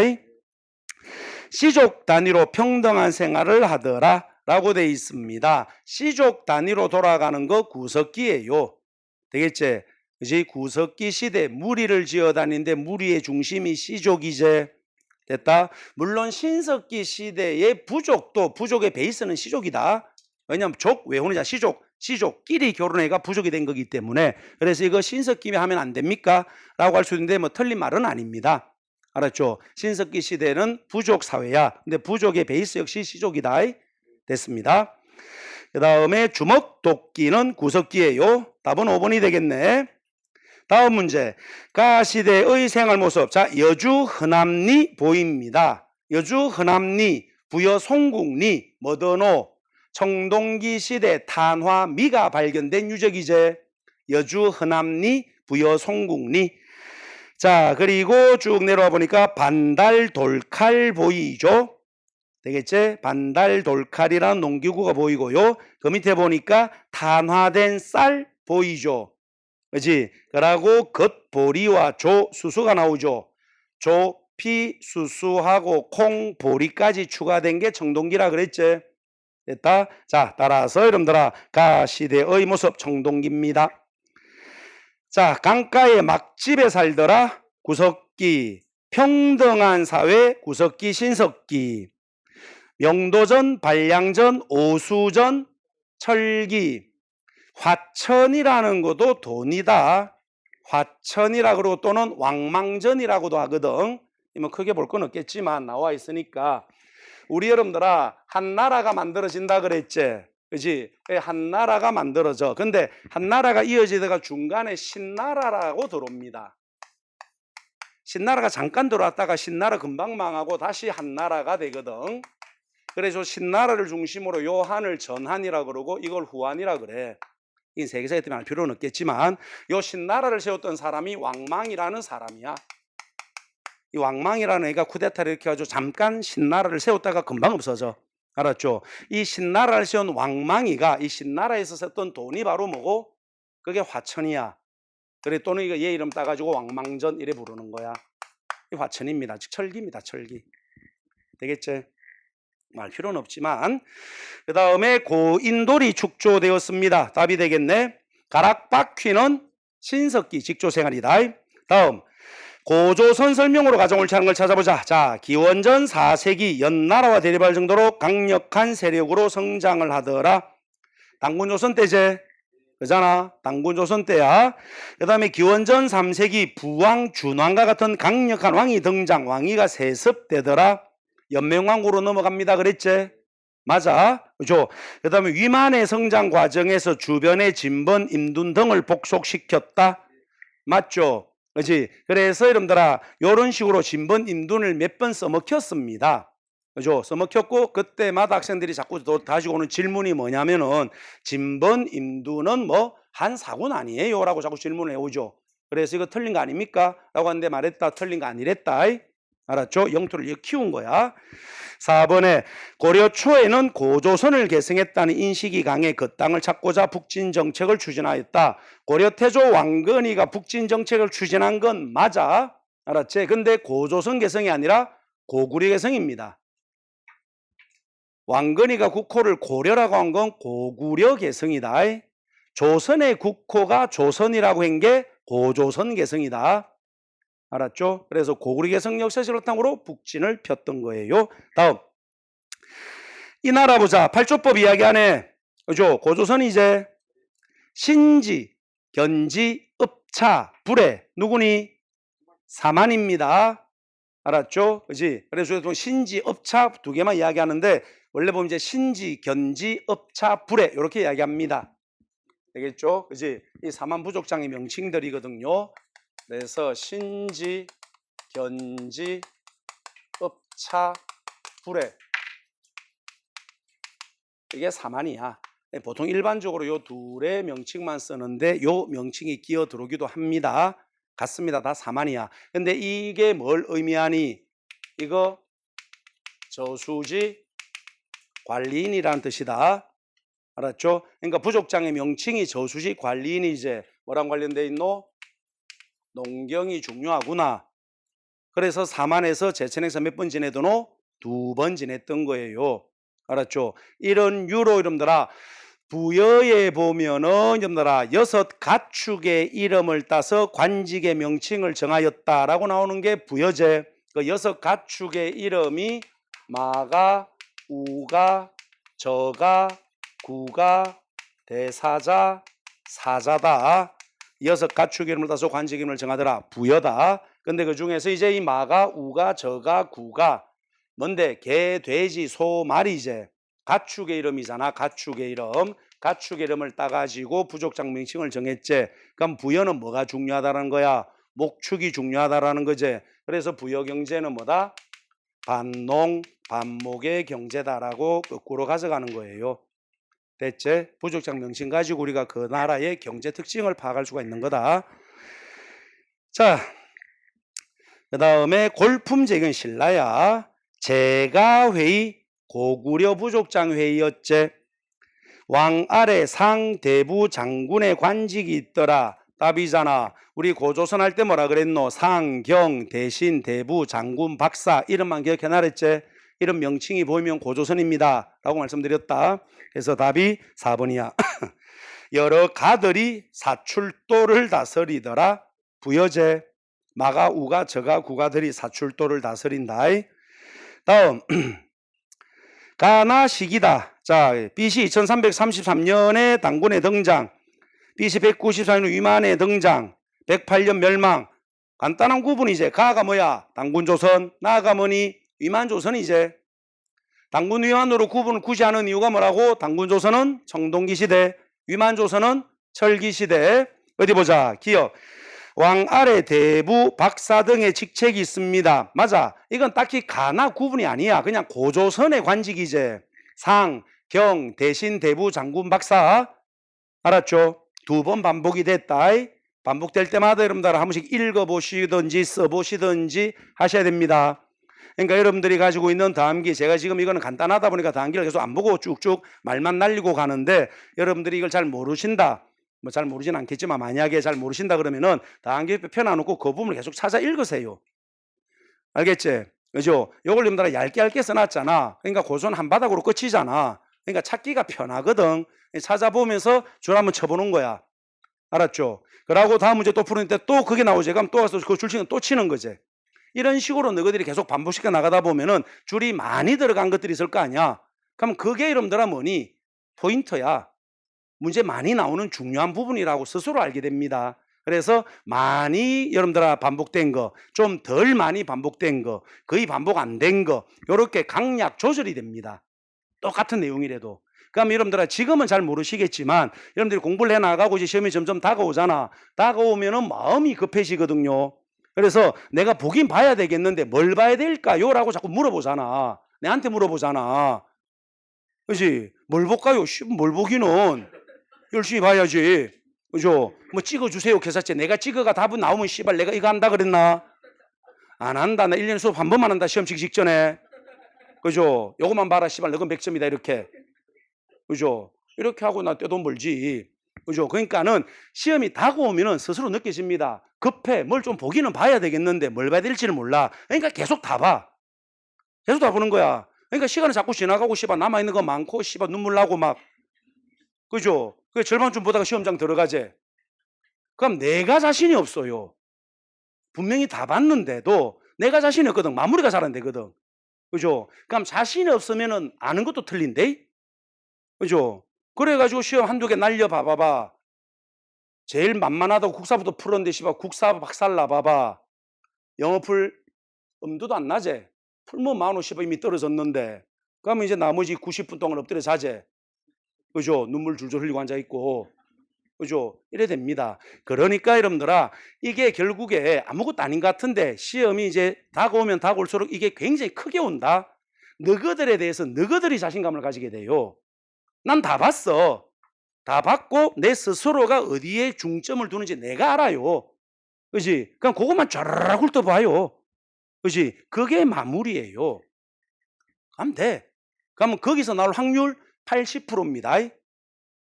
시족 단위로 평등한 생활을 하더라 라고 되어 있습니다. 시족 단위로 돌아가는 거 구석기예요. 되겠지? 그지? 구석기 시대 무리를 지어 다니는데 무리의 중심이 시족이제. 됐다? 물론 신석기 시대의 부족의 베이스는 시족이다. 왜냐하면 왜 혼자 시족끼리 결혼해가 부족이 된 거기 때문에. 그래서 이거 신석기면 하면 안 됩니까? 라고 할 수 있는데 뭐 틀린 말은 아닙니다. 알았죠? 신석기 시대는 부족 사회야. 근데 부족의 베이스 역시 시족이다. 됐습니다. 그 다음에 주먹도끼는 구석기예요. 답은 5번이 되겠네. 다음 문제. 가시대의 생활 모습. 자, 여주 흔암리 보입니다. 여주 흔암리, 부여 송국리, 머더노, 청동기 시대 탄화미가 발견된 유적이제. 여주 흔암리, 부여 송국리. 자, 그리고 쭉 내려와 보니까 반달 돌칼 보이죠? 되겠지? 반달 돌칼이라는 농기구가 보이고요. 그 밑에 보니까 탄화된 쌀 보이죠? 그렇지? 그러고 겉보리와 수수가 나오죠. 피, 수수하고 콩, 보리까지 추가된 게 청동기라 그랬지? 됐다? 자, 따라서 여러분들아 가시대의 모습 청동기입니다. 자, 강가의 막집에 살더라. 구석기. 평등한 사회 구석기 신석기. 명도전, 반량전, 오수전, 철기. 화천이라는 것도 돈이다. 화천이라 그러고 또는 왕망전이라고도 하거든. 뭐 크게 볼 건 없겠지만 나와 있으니까. 우리 여러분들아 한 나라가 만들어진다 그랬지. 그지? 한 나라가 만들어져. 근데 한 나라가 이어지다가 중간에 신나라라고 들어옵니다. 신나라가 잠깐 들어왔다가 신나라 금방 망하고 다시 한 나라가 되거든. 그래서 신나라를 중심으로 요 한을 전한이라 그러고 이걸 후한이라 그래. 이 세계사에 때문에 알 필요는 없겠지만 요 신나라를 세웠던 사람이 왕망이라는 사람이야. 이 왕망이라는 애가 쿠데타를 일으켜가지고 잠깐 신나라를 세웠다가 금방 없어져. 알았죠? 이 신나라를 세운 왕망이가 이 신나라에서 썼던 돈이 바로 뭐고? 그게 화천이야. 그래 또는 이거 얘 이름 따가지고 왕망전 이래 부르는 거야. 이 화천입니다. 즉 철기입니다. 철기. 되겠지? 말 필요는 없지만 그 다음에 고인돌이 축조되었습니다. 답이 되겠네. 가락바퀴는 신석기 직조생활이다. 다음 고조선 설명으로 가정을 차는 걸 찾아보자. 자, 기원전 4세기 연나라와 대립할 정도로 강력한 세력으로 성장을 하더라. 당군조선 때제. 그잖아. 당군조선 때야. 그 다음에 기원전 3세기 부왕, 준왕과 같은 강력한 왕이 등장. 왕위가 세습되더라. 연맹왕으로 넘어갑니다. 그랬지? 맞아. 그죠? 그 다음에 위만의 성장 과정에서 주변의 진번, 임둔 등을 복속시켰다. 맞죠? 그렇지? 그래서 여러분들아 이런 식으로 진번, 임둔을 몇 번 써먹혔습니다. 그죠? 써먹혔고 그때마다 학생들이 자꾸 다시 오는 질문이 뭐냐면은 진번, 임둔은 뭐 한 사군 아니에요? 라고 자꾸 질문을 해오죠. 그래서 이거 틀린 거 아닙니까? 라고 하는데 말했다. 틀린 거 아니랬다. 알았죠? 영토를 이렇게 키운 거야. 4번에 고려 초에는 고조선을 계승했다는 인식이 강해 그 땅을 찾고자 북진 정책을 추진하였다. 고려 태조 왕건이가 북진 정책을 추진한 건 맞아. 알았지? 근데 고조선 개성이 아니라 고구려 개성입니다. 왕건이가 국호를 고려라고 한 건 고구려 개성이다. 조선의 국호가 조선이라고 한 게 고조선 개성이다. 알았죠? 그래서 고구려 개성 역사적으로 바탕으로 북진을 폈던 거예요. 다음. 이 나라 보자. 팔조법 이야기하네. 그죠? 고조선이 이제 신지, 견지, 읍차, 불에 누구니? 사만입니다. 알았죠? 그지? 그래서 신지, 읍차 두 개만 이야기하는데 원래 보면 이제 신지, 견지, 읍차, 불에 이렇게 이야기합니다. 되겠죠? 그지? 이 사만 부족장의 명칭들이거든요. 그래서 신지, 견지, 읍차, 불에 이게 사만이야. 보통 일반적으로 요 둘의 명칭만 쓰는데 요 명칭이 끼어 들어오기도 합니다. 같습니다. 다 사만이야. 근데 이게 뭘 의미하니? 이거 저수지 관리인이라는 뜻이다. 알았죠? 그러니까 부족장의 명칭이 저수지 관리인이 이제 뭐랑 관련돼 있노? 농경이 중요하구나. 그래서 사만에서 제천에서 몇 번 지내더노? 2번 지냈던 거예요. 알았죠? 이런 유로 이름들아 부여에 보면은 여러분들아 6 가축의 이름을 따서 관직의 명칭을 정하였다라고 나오는 게 부여제. 그 6 가축의 이름이 마가, 우가, 저가, 구가, 대사자, 사자다. 6 가축의 이름을 따서 관직 이름을 정하더라. 부여다. 근데 그 중에서 이제 이 마가, 우가, 저가, 구가 뭔데? 개, 돼지, 소, 말이 이제 가축의 이름이잖아. 가축의 이름. 가축의 이름을 따가지고 부족장 명칭을 정했지. 그럼 부여는 뭐가 중요하다는 거야? 목축이 중요하다라는 거지. 그래서 부여경제는 뭐다? 반농, 반목의 경제다라고 거꾸로 가져가는 거예요. 됐지? 부족장 명칭 가지고 우리가 그 나라의 경제 특징을 파악할 수가 있는 거다. 자, 그 다음에 골품제견 신라야. 제가회의 고구려 부족장 회의였제. 왕 아래 상 대부 장군의 관직이 있더라. 답이잖아. 우리 고조선 할 때 뭐라 그랬노? 상, 경, 대신, 대부, 장군, 박사 이름만 기억해 놔랬지. 이런 명칭이 보이면 고조선입니다 라고 말씀드렸다. 그래서 답이 4번이야. 여러 가들이 사출도를 다스리더라. 부여제. 마가, 우가, 저가, 구가들이 사출도를 다스린다. 다음 가나시기다. 자, BC 2333년에 당군의 등장, BC 194년 위만의 등장, 108년 멸망. 간단한 구분이제. 가가 뭐야? 당군조선. 나가 뭐니? 위만조선이제. 당군 위만으로 구분을 굳이 하는 이유가 뭐라고? 당군조선은 청동기 시대, 위만조선은 철기 시대. 어디 보자. 기억. 왕 아래 대부 박사 등의 직책이 있습니다. 맞아. 이건 딱히 가나 구분이 아니야. 그냥 고조선의 관직이제. 상, 경, 대신, 대부, 장군, 박사. 알았죠? 2번 반복이 됐다. 반복될 때마다 여러분들 한 번씩 읽어보시든지 써보시든지 하셔야 됩니다. 그러니까 여러분들이 가지고 있는 다음기, 제가 지금 이거는 간단하다 보니까 다음기를 계속 안 보고 쭉쭉 말만 날리고 가는데 여러분들이 이걸 잘 모르신다. 뭐 잘 모르진 않겠지만 만약에 잘 모르신다 그러면은 다음기 펴놔놓고 그 부분을 계속 찾아 읽으세요. 알겠지? 그죠? 요걸 여러분들 얇게 써놨잖아. 그러니까 고선 한 바닥으로 끝이잖아. 그러니까 찾기가 편하거든. 찾아보면서 줄 한번 쳐보는 거야. 알았죠? 그러고 다음 문제 또 푸는데 또 그게 나오지. 그럼 또 와서 그 줄치는 또 치는 거지. 이런 식으로 너희들이 계속 반복시켜 나가다 보면은 줄이 많이 들어간 것들이 있을 거 아니야. 그럼 그게 여러분들아 뭐니? 포인트야. 문제 많이 나오는 중요한 부분이라고 스스로 알게 됩니다. 그래서 많이 여러분들아 반복된 거, 좀 덜 많이 반복된 거, 거의 반복 안 된 거, 이렇게 강약 조절이 됩니다. 똑같은 내용이라도. 그럼 여러분들아 지금은 잘 모르시겠지만 여러분들이 공부를 해나가고 이제 시험이 점점 다가오잖아. 다가오면은 마음이 급해지거든요. 그래서 내가 보긴 봐야 되겠는데 뭘 봐야 될까요? 라고 자꾸 물어보잖아. 내한테 물어보잖아. 그치? 뭘 볼까요? 뭘 보기는 열심히 봐야지. 그죠? 뭐 찍어주세요 계산제. 내가 찍어가 답은 나오면 씨발 내가 이거 한다 그랬나? 안 한다. 나 1년 수업 한 번만 한다. 시험 치기 직전에. 그죠? 요거만 봐라 씨발 너건 100점이다 이렇게. 그죠? 이렇게 하고 나 떼돈 벌지. 그죠? 그러니까는 시험이 다가오면은 스스로 느껴집니다. 급해. 뭘 좀 보기는 봐야 되겠는데 뭘 봐야 될지는 몰라. 그러니까 계속 다 봐. 계속 다 보는 거야. 그러니까 시간이 자꾸 지나가고 씨발 남아있는 거 많고 씨발 눈물 나고 막 그죠? 그 절반쯤 보다가 시험장 들어가지. 그럼 내가 자신이 없어요. 분명히 다 봤는데도 내가 자신이 없거든. 마무리가 잘 안 되거든. 그죠? 그럼 자신이 없으면은 아는 것도 틀린데? 그죠? 그래가지고 시험 한두 개 날려 봐봐봐. 제일 만만하다고 국사부터 풀었는데 씨발 국사 박살 나봐봐. 영어 풀 엄두도 안 나지? 풀면 만원 씨발 이미 떨어졌는데. 그러면 이제 나머지 90분 동안 엎드려 자제. 그죠? 눈물 줄줄 흘리고 앉아있고. 그죠? 이래 됩니다. 그러니까 여러분들아, 이게 결국에 아무것도 아닌 것 같은데 시험이 이제 다가오면 다가올수록 이게 굉장히 크게 온다. 너희들에 대해서 너희들이 자신감을 가지게 돼요. 난 다 봤어. 다 봤고 내 스스로가 어디에 중점을 두는지 내가 알아요. 그지? 그냥 그것만 쫙 훑어봐요. 그지? 그게 마무리예요. 가면 돼. 그러면 거기서 나올 확률 80%입니다.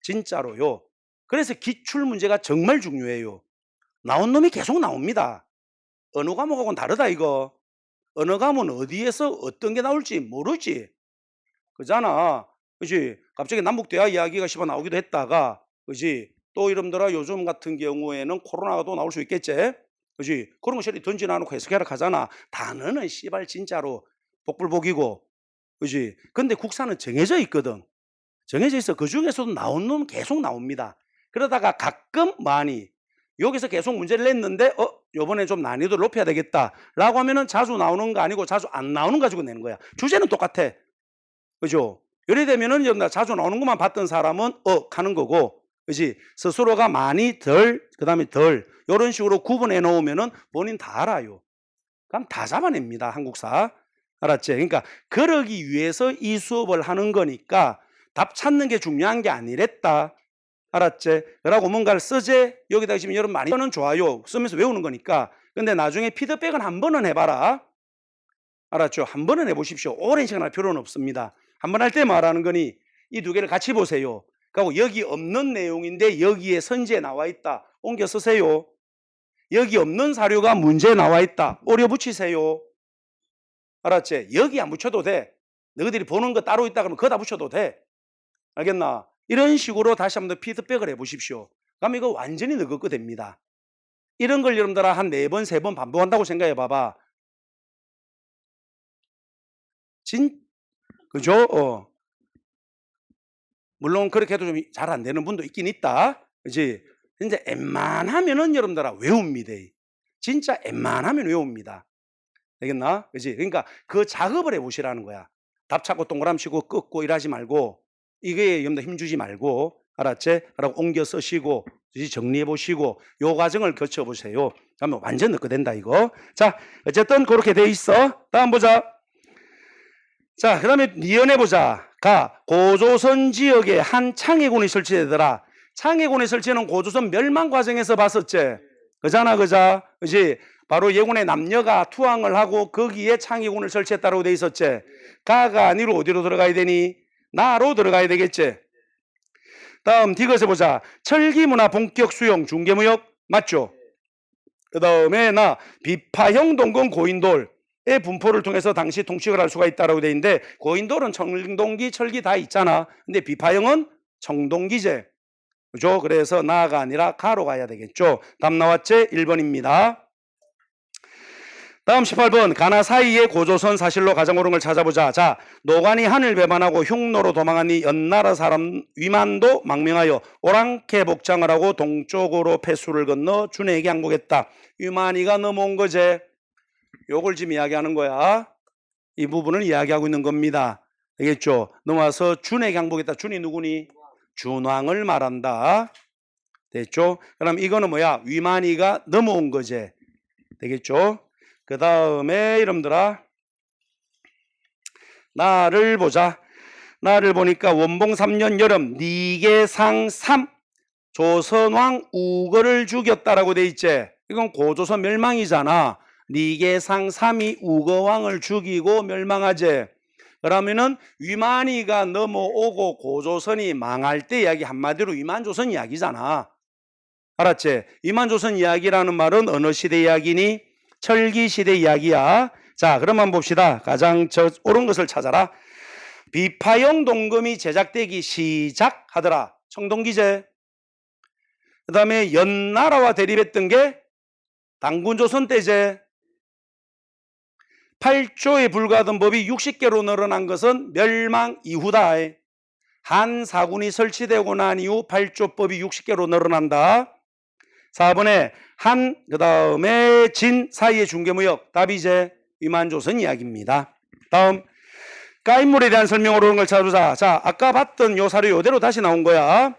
진짜로요. 그래서 기출 문제가 정말 중요해요. 나온 놈이 계속 나옵니다. 어느 과목하고는 다르다 이거. 어느 과목은 어디에서 어떤 게 나올지 모르지. 그잖아. 그지? 갑자기 남북대화 이야기가 씹어 나오기도 했다가, 그지? 또 이름들아 요즘 같은 경우에는 코로나가 또 나올 수 있겠지? 그지? 그런 거 저리 던지놔놓고 해석해라 하잖아. 단어는 씨발 진짜로 복불복이고, 그지? 근데 국사는 정해져 있거든. 정해져 있어. 그 중에서도 나온 놈은 계속 나옵니다. 그러다가 가끔 많이 여기서 계속 문제를 냈는데 요번에 좀 난이도를 높여야 되겠다 라고 하면은 자주 나오는 거 아니고 자주 안 나오는 거 가지고 내는 거야. 주제는 똑같아. 그죠? 이래 되면은 여러분 자주 나오는 것만 봤던 사람은 가는 거고, 그지? 스스로가 많이 그 다음에 덜 이런 식으로 구분해 놓으면은 본인 다 알아요. 그럼 다 잡아냅니다. 한국사. 알았지? 그러니까 그러기 위해서 이 수업을 하는 거니까 답 찾는 게 중요한 게 아니랬다. 알았지? 그러고 뭔가를 쓰지? 여기다가 지금 여러분 많이 쓰는 좋아요. 쓰면서 외우는 거니까. 근데 나중에 피드백은 한 번은 해봐라. 알았죠? 한 번은 해보십시오. 오랜 시간 할 필요는 없습니다. 한 번 할 때 말하는 거니 이 두 개를 같이 보세요. 그리고 여기 없는 내용인데 여기에 선지에 나와 있다. 옮겨 쓰세요. 여기 없는 사료가 문제에 나와 있다. 오려 붙이세요. 알았지? 여기 안 붙여도 돼. 너희들이 보는 거 따로 있다 그러면 거기다 붙여도 돼. 알겠나? 이런 식으로 다시 한번 더 피드백을 해보십시오. 그럼 이거 완전히 너희 거 됩니다. 이런 걸 여러분들아 한 4번, 3번 반복한다고 생각해 봐봐. 그죠? 물론 그렇게 해도 좀 잘 안 되는 분도 있긴 있다. 그지? 근데 웬만하면은 여러분들아 외웁니다. 진짜 웬만하면 외웁니다. 되겠나? 그지? 그러니까 그 작업을 해보시라는 거야. 답 찾고 동그라미 치고 끄고 일하지 말고, 이게 여러분들 힘주지 말고, 알았지? 라고 옮겨 쓰시고 정리해 보시고 요 과정을 거쳐 보세요. 그러면 완전 넣게 된다 이거. 자, 어쨌든 그렇게 돼 있어. 다음 보자. 자, 그 다음에 니은해 보자. 고조선 지역에 한 창해군이 설치되더라. 창해군이 설치는 고조선 멸망 과정에서 봤었지. 그잖아, 그자? 그지? 바로 예군의 남녀가 투항을 하고 거기에 창해군을 설치했다고 돼 있었지. 가가 아니로 어디로 들어가야 되니? 나로 들어가야 되겠지. 다음 디귿에 보자. 철기문화 본격 수용 중개무역 맞죠? 그 다음에 비파형 동건 고인돌의 분포를 통해서 당시 통식을 할 수가 있다고 돼 있는데, 고인돌은 청동기, 철기 다 있잖아. 근데 비파형은 청동기제. 그죠? 그래서 나가 아니라 가로 가야 되겠죠. 답 나왔지? 1번입니다. 다음 18번. 가나 사이의 고조선 사실로 가장 옳은 걸 찾아보자. 자, 노관이 하늘 배반하고 흉노로 도망하니 연나라 사람 위만도 망명하여 오랑캐 복장을 하고 동쪽으로 폐수를 건너 준에게 항복했다. 위만이가 넘어온 거제. 요걸 지금 이야기하는 거야. 이 부분을 이야기하고 있는 겁니다. 되겠죠? 넘어와서 준에게 항복했다. 준이 누구니? 준왕을 말한다. 됐죠? 그럼 이거는 뭐야? 위만이가 넘어온 거제. 되겠죠? 그 다음에 여러분들아 나를 보자. 나를 보니까 원봉 3년 여름 니계상 3 조선왕 우거를 죽였다라고 돼 있지. 이건 고조선 멸망이잖아. 니계상 3이 우거왕을 죽이고 멸망하지. 그러면은 위만이가 넘어오고 고조선이 망할 때 이야기, 한마디로 위만조선 이야기잖아. 알았지? 위만조선 이야기라는 말은 어느 시대 이야기니? 철기시대 이야기야. 자, 그러면 봅시다. 가장 옳은 것을 찾아라. 비파형 동금이 제작되기 시작하더라. 청동기제. 그 다음에 연나라와 대립했던 게 당군조선 때제. 8조에 불과하던 법이 60개로 늘어난 것은 멸망 이후다. 한 사군이 설치되고 난 이후 8조법이 60개로 늘어난다. 4번에 한, 그 다음에 진 사이의 중개무역. 답이제 위만조선 이야기입니다. 다음, 까인물에 대한 설명으로 오는 걸 찾아보자. 자, 아까 봤던 요 사료 요대로 다시 나온 거야.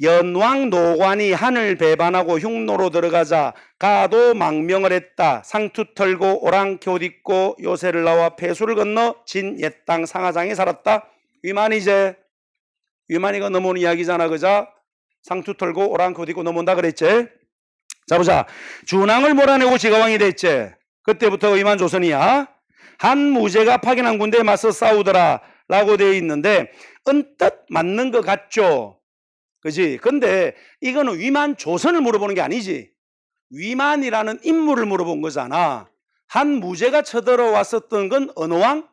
연왕 노관이 한을 배반하고 흉노로 들어가자 가도 망명을 했다. 상투 털고 오랑캐 옷 입고 요새를 나와 폐수를 건너 진 옛 땅 상하장에 살았다. 위만이제. 위만이가 넘어오는 이야기잖아. 그자? 상투 털고 오랑캐 옷 입고 넘어온다 그랬지. 자, 보자. 준왕을 몰아내고 지가왕이 됐지. 그때부터 위만조선이야. 한 무제가 파견한 군대에 맞서 싸우더라 라고 되어 있는데 언뜻 맞는 것 같죠. 그지? 근데 이거는 위만조선을 물어보는 게 아니지. 위만이라는 인물을 물어본 거잖아. 한 무제가 쳐들어왔었던 건 어느 왕?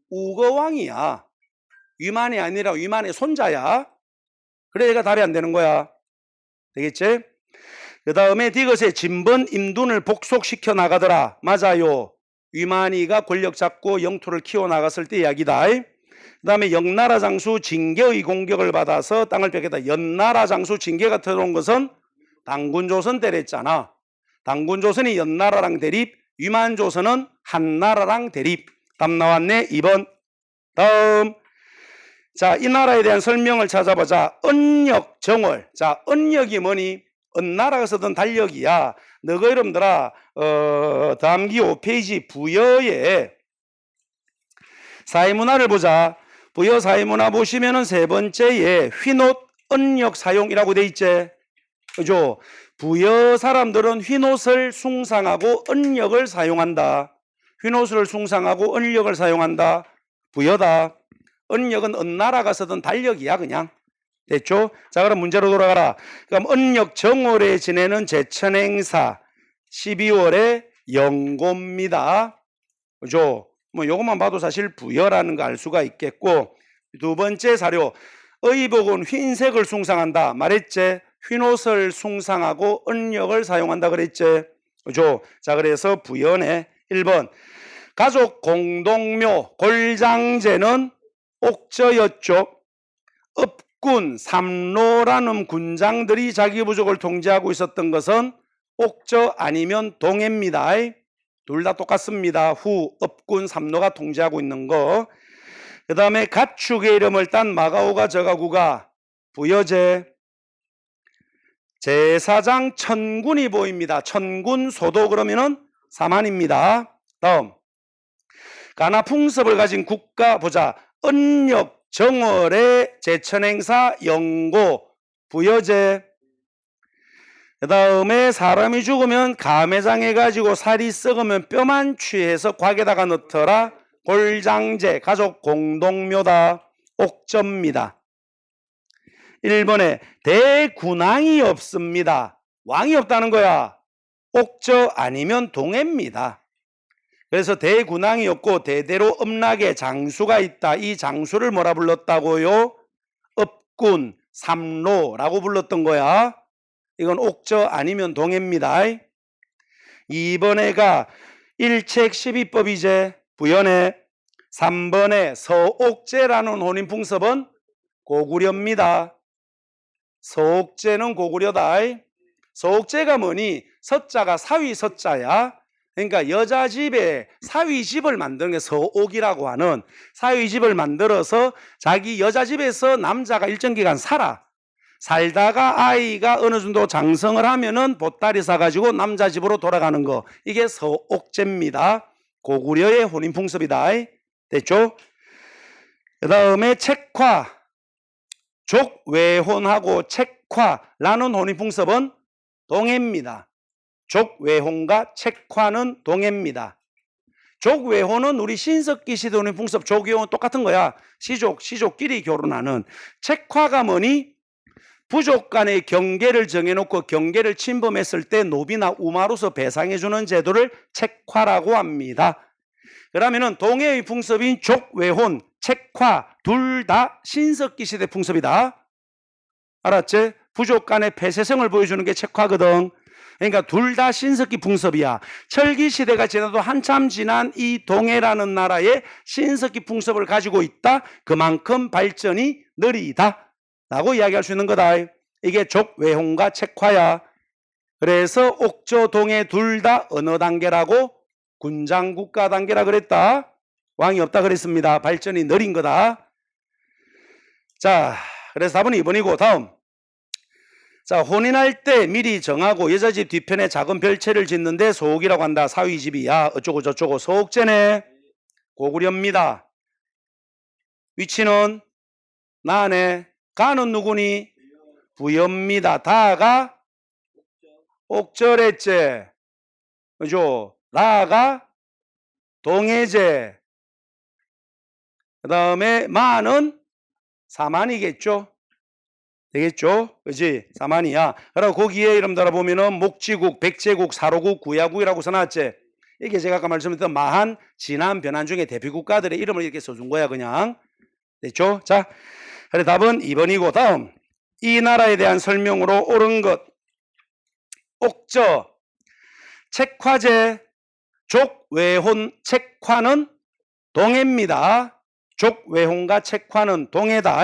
우거왕이야. 위만이 아니라 위만의 손자야. 그래 얘가 답이 안 되는 거야. 되겠지? 그 다음에 디귿에 진번 임둔을 복속시켜 나가더라. 맞아요. 위만이가 권력 잡고 영토를 키워 나갔을 때 이야기다. 그 다음에 영나라 장수 징계의 공격을 받아서 땅을 뺏겠다. 연나라 장수 징계가 들어온 것은 당군조선 때랬잖아. 당군조선이 연나라랑 대립, 위만조선은 한나라랑 대립. 답 나왔네. 2번. 다음. 자, 이 나라에 대한 설명을 찾아보자. 은역 정월. 자, 은역이 뭐니? 은나라가 쓰던 달력이야. 너가 여러분들아 다음기 5페이지 부여의 사회문화를 보자. 부여 사회문화 보시면은 세 번째에 휘옷 은역 사용이라고 돼 있지. 그죠? 부여 사람들은 휘옷을 숭상하고 은역을 사용한다. 휘옷을 숭상하고 은역을 사용한다. 부여다. 은역은 은나라가 쓰던 달력이야 그냥. 됐죠? 자, 그럼 문제로 돌아가라. 그럼 은역 정월에 지내는 제천행사 12월에 영고입니다. 그죠? 뭐 요것만 봐도 사실 부여라는 거 알 수가 있겠고, 두 번째 사료 의복은 흰색을 숭상한다 말했지. 흰옷을 숭상하고 은역을 사용한다 그랬지. 그죠? 자, 그래서 부여네. 1번 가족 공동묘 골장제는 옥저였죠. 읍군 삼로라는 군장들이 자기 부족을 통제하고 있었던 것은 옥저 아니면 동해입니다. 둘 다 똑같습니다. 후 읍군 삼로가 통제하고 있는 거. 그 다음에 가축의 이름을 딴 마가오가 저가구가 부여제. 제사장 천군이 보입니다. 천군 소도 그러면은 사만입니다. 다음 가나풍습을 가진 국가 보자. 은역 정월의 제천행사 영고 부여제. 그 다음에 사람이 죽으면 감회장해가지고 살이 썩으면 뼈만 취해서 곽에다가 넣더라. 골장제 가족 공동묘다. 옥저입니다. 1번에 대군왕이 없습니다. 왕이 없다는 거야. 옥저 아니면 동해입니다. 그래서 대군왕이 없고 대대로 음락에 장수가 있다. 이 장수를 뭐라 불렀다고요? 읍군 삼로라고 불렀던 거야. 이건 옥저 아니면 동해입니다. 2번에가 일책 12법이제 부연해. 3번에 서옥제라는 혼인풍습은 고구려입니다. 서옥제는 고구려다. 서옥제가 뭐니? 서자가 사위 서자야. 그러니까 여자 집에 사위 집을 만드는 게 서옥이라고 하는, 사위 집을 만들어서 자기 여자 집에서 남자가 일정 기간 살다가 아이가 어느 정도 장성을 하면은 보따리 사가지고 남자 집으로 돌아가는 거. 이게 서옥제입니다. 고구려의 혼인풍습이다. 됐죠? 그 다음에 책화. 족외혼하고 책화라는 혼인풍습은 동해입니다. 족외혼과 책화는 동해입니다. 족외혼은 우리 신석기 시대 혼인풍습, 족외혼 똑같은 거야. 시족끼리 결혼하는. 책화가 뭐니? 부족 간의 경계를 정해놓고 경계를 침범했을 때 노비나 우마로서 배상해주는 제도를 책화라고 합니다. 그러면은 동해의 풍습인 족외혼, 책화 둘 다 신석기 시대 풍습이다. 알았지? 부족 간의 폐쇄성을 보여주는 게 책화거든. 그러니까 둘 다 신석기 풍습이야. 철기 시대가 지나도 한참 지난 이 동해라는 나라에 신석기 풍습을 가지고 있다. 그만큼 발전이 느리다 라고 이야기할 수 있는 거다. 이게 족외혼과 책화야. 그래서 옥조, 동해 둘 다 어느 단계라고? 군장국가 단계라 그랬다. 왕이 없다 그랬습니다. 발전이 느린 거다. 자, 그래서 답은 2번이고 다음. 자, 혼인할 때 미리 정하고 여자 집 뒤편에 작은 별채를 짓는데 소옥이라고 한다. 사위 집이야. 어쩌고 저쩌고 소옥제네. 고구려입니다. 위치는 나네. 가는 누구니? 부여입니다. 다가 옥절했제. 그죠? 라가 동해제. 그 다음에 마는 사만이겠죠? 되겠죠? 그지? 사만이야. 그리고 거기에 이름 달아보면은 목지국, 백제국, 사로국, 구야국이라고 써놨지? 이게 제가 아까 말씀드렸던 마한, 진한, 변한 중에 대표 국가들의 이름을 이렇게 써준 거야, 그냥. 됐죠? 자, 그래 답은 2번이고, 다음. 이 나라에 대한 설명으로 옳은 것. 옥저, 책화제, 족외혼, 책화는 동해입니다. 족외혼과 책화는 동해다.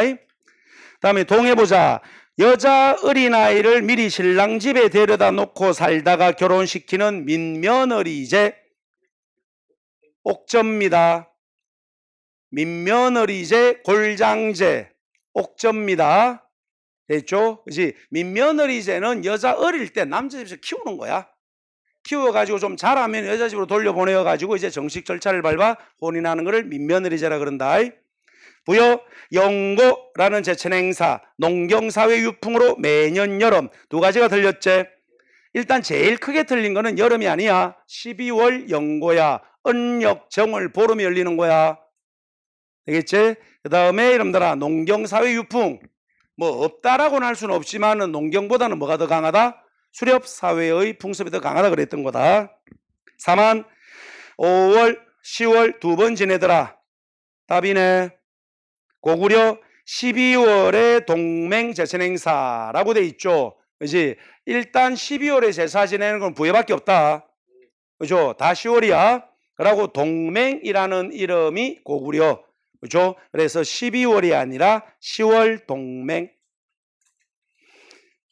다음에 동해 보자. 여자 어린아이를 미리 신랑 집에 데려다 놓고 살다가 결혼시키는 민며느리제 옥저입니다. 민며느리제 골장제 옥저입니다. 됐죠? 그치? 민며느리제는 여자 어릴 때 남자 집에서 키우는 거야. 키워가지고 좀 자라면 여자 집으로 돌려보내가지고 이제 정식 절차를 밟아 혼인하는 거를 민며느리제라 그런다. 부여 영고라는 제천 행사, 농경사회 유풍으로 매년 여름 두 가지가 들렸지. 일단 제일 크게 틀린 거는 여름이 아니야. 12월 영고야. 언역 정월 보름이 열리는 거야. 되겠지? 그 다음에 이름들아 농경사회 유풍. 뭐 없다라고는 할 수는 없지만 농경보다는 뭐가 더 강하다? 수렵사회의 풍습이 더 강하다 그랬던 거다. 4만 5월 10월 두 번 지내더라. 답이네. 고구려 12월에 동맹 제천 행사라고 돼 있죠. 그지? 일단 12월에 제사 지내는 건 부여밖에 없다. 그죠? 다 10월이야. 그러고 동맹이라는 이름이 고구려. 그죠? 그래서 12월이 아니라 10월 동맹.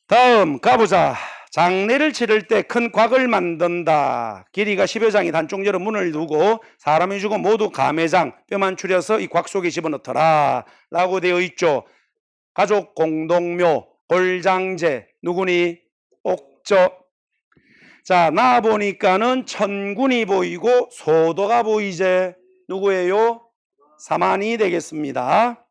다음 가보자. 장례를 치를 때 큰 곽을 만든다. 길이가 10여 장이 단쪽 열어 문을 두고 사람이 죽어 모두 가매장 뼈만 추려서 이 곽 속에 집어넣더라 라고 되어 있죠. 가족 공동묘 골장제 누구니? 옥저. 자, 나 보니까는 천군이 보이고 소도가 보이제. 누구예요? 사만이 되겠습니다.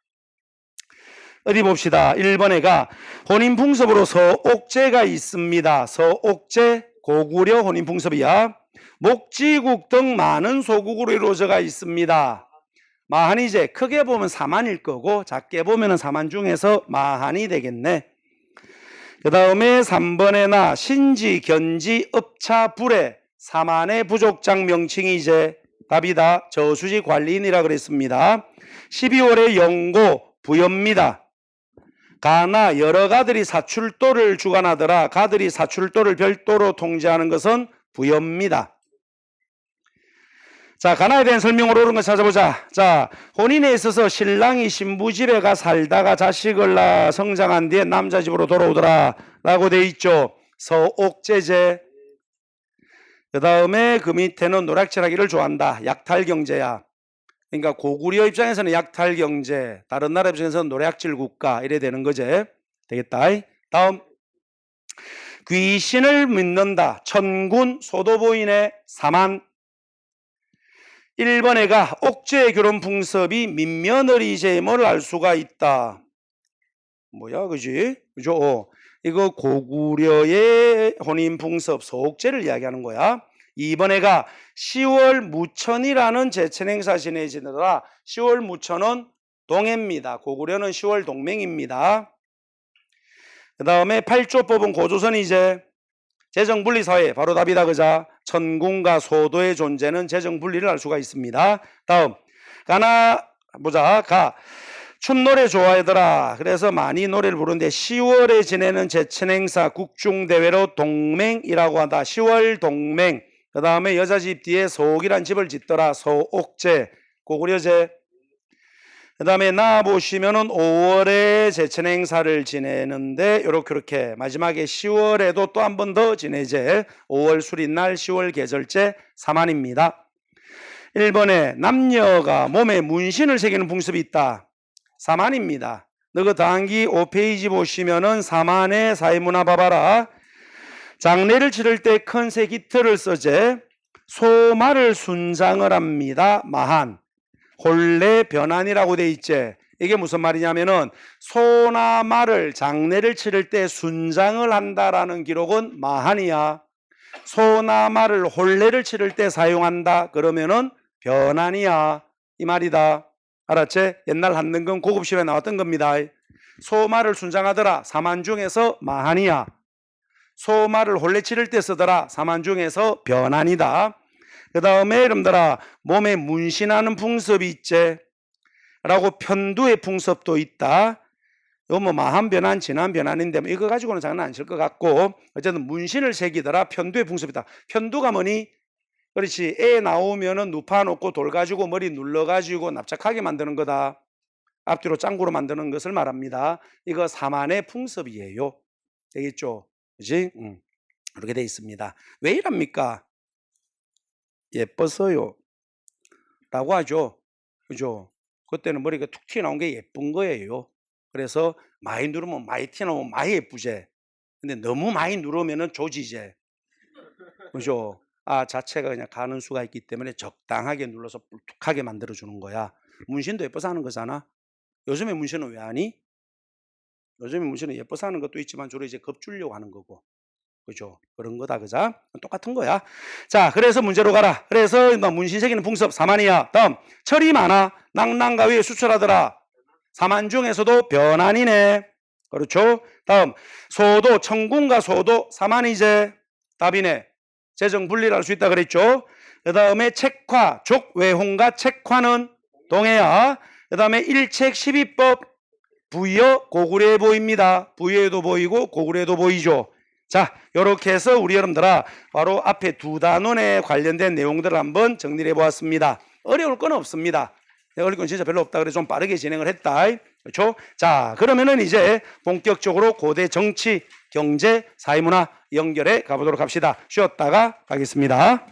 어디 봅시다. 1번에가 혼인풍습으로 서옥제가 있습니다. 서옥제 고구려 혼인풍습이야. 목지국 등 많은 소국으로 이루어져가 있습니다. 마한이 이제 크게 보면 사만일 거고 작게 보면 사만 중에서 마한이 되겠네. 그 다음에 3번에 나 신지, 견지, 읍차, 불에 사만의 부족장 명칭이 이제 답이다. 저수지 관리인이라 그랬습니다. 12월에 영고 부여입니다. 가나 여러 가들이 사출도를 주관하더라. 가들이 사출도를 별도로 통제하는 것은 부여입니다. 자, 가나에 대한 설명으로 옳은 거 찾아보자. 자, 혼인에 있어서 신랑이 신부 집에 가 살다가 자식을 낳아 성장한 뒤에 남자 집으로 돌아오더라 라고 돼 있죠. 서옥제제. 그 다음에 그 밑에는 노략질하기를 좋아한다. 약탈경제야. 그러니까 고구려 입장에서는 약탈경제, 다른 나라 입장에서는 노략질 국가 이래 되는 거지. 되겠다. 다음 귀신을 믿는다. 천군 소도보인의 사만. 1번에가 옥제의 결혼 풍습이 민며느리제임을 알 수가 있다. 뭐야 그지? 그죠? 이거 고구려의 혼인 풍습 소옥제를 이야기하는 거야. 2번에가 10월 무천이라는 제천 행사 지내지느라 10월 무천은 동해입니다. 고구려는 10월 동맹입니다. 그 다음에 8조법은 고조선이 이제 재정분리사회 바로 답이다. 그자? 천궁과 소도의 존재는 재정분리를 할 수가 있습니다. 다음 가나 보자. 가 춤노래 좋아하더라. 그래서 많이 노래를 부르는데 10월에 지내는 제천행사 국중대회로 동맹이라고 한다. 10월 동맹. 그 다음에 여자 집 뒤에 소옥이란 집을 짓더라. 소옥제, 고구려제. 그 다음에 나와보시면은 5월에 제천행사를 지내는데 요렇게 마지막에 10월에도 또 한 번 더 지내제. 5월 수린날 10월 계절제 사만입니다. 1번에 남녀가 몸에 문신을 새기는 풍습이 있다. 사만입니다. 너그 다항기 5페이지 보시면은 사만의 사회문화 봐봐라. 장례를 치를 때 큰새 깃털을 써제. 소말을 순장을 합니다. 마한. 혼례 변환이라고 돼 있지. 이게 무슨 말이냐면은 소나 말을 장례를 치를 때 순장을 한다라는 기록은 마한이야. 소나 말을 혼례를 치를 때 사용한다 그러면은 변환이야. 이 말이다. 알았지? 옛날 한능금 고급시험에 나왔던 겁니다. 소말을 순장하더라. 사만 중에서 마한이야. 소말을 혼례 치를 때 쓰더라. 사만 중에서 변환이다. 그 다음에 여러분들아 몸에 문신하는 풍습이 있지. 라고 편두의 풍습도 있다. 이거 뭐 마한 변환, 진한 변환인데 뭐 이거 가지고는 장난 안 칠 것 같고 어쨌든 문신을 새기더라. 편두의 풍습이다. 편두가 뭐니? 그렇지. 애 나오면은 누파 놓고 돌 가지고 머리 눌러 가지고 납작하게 만드는 거다. 앞뒤로 짱구로 만드는 것을 말합니다. 이거 사만의 풍습이에요. 되겠죠? 그지? 그렇게 돼 있습니다. 왜 이랍니까? 예뻐서요. 라고 하죠. 그죠? 그때는 머리가 툭 튀어나온 게 예쁜 거예요. 그래서 많이 누르면 많이 튀어나오면 많이 예쁘제. 근데 너무 많이 누르면은 조지제. 그죠? 자체가 그냥 가는 수가 있기 때문에 적당하게 눌러서 뿔뚝하게 만들어주는 거야. 문신도 예뻐서 하는 거잖아. 요즘에 문신은 왜 하니? 요즘에 문신은 예뻐서 하는 것도 있지만 주로 이제 겁주려고 하는 거고. 그죠? 그런 거다. 그자? 똑같은 거야. 자, 그래서 문제로 가라. 그래서 문신 새기는 풍습 사만이야. 다음, 철이 많아. 낭랑가위에 수출하더라. 사만 중에서도 변환이네. 그렇죠? 다음, 소도, 천궁과 소도 사만이제. 답이네. 재정 분리를 할 수 있다 그랬죠. 그 다음에 책화, 족외홍과 책화는 동해야. 그 다음에 일책 12법 부여 고구려에 보입니다. 부여에도 보이고 고구려에도 보이죠. 자, 이렇게 해서 우리 여러분들아 바로 앞에 두 단원에 관련된 내용들을 한번 정리를 해보았습니다. 어려울 건 없습니다. 어려울 건 진짜 별로 없다 그래서 좀 빠르게 진행을 했다. 그렇죠? 자, 그러면은 이제 본격적으로 고대 정치, 경제, 사회문화 연결해 가보도록 합시다. 쉬었다가 가겠습니다.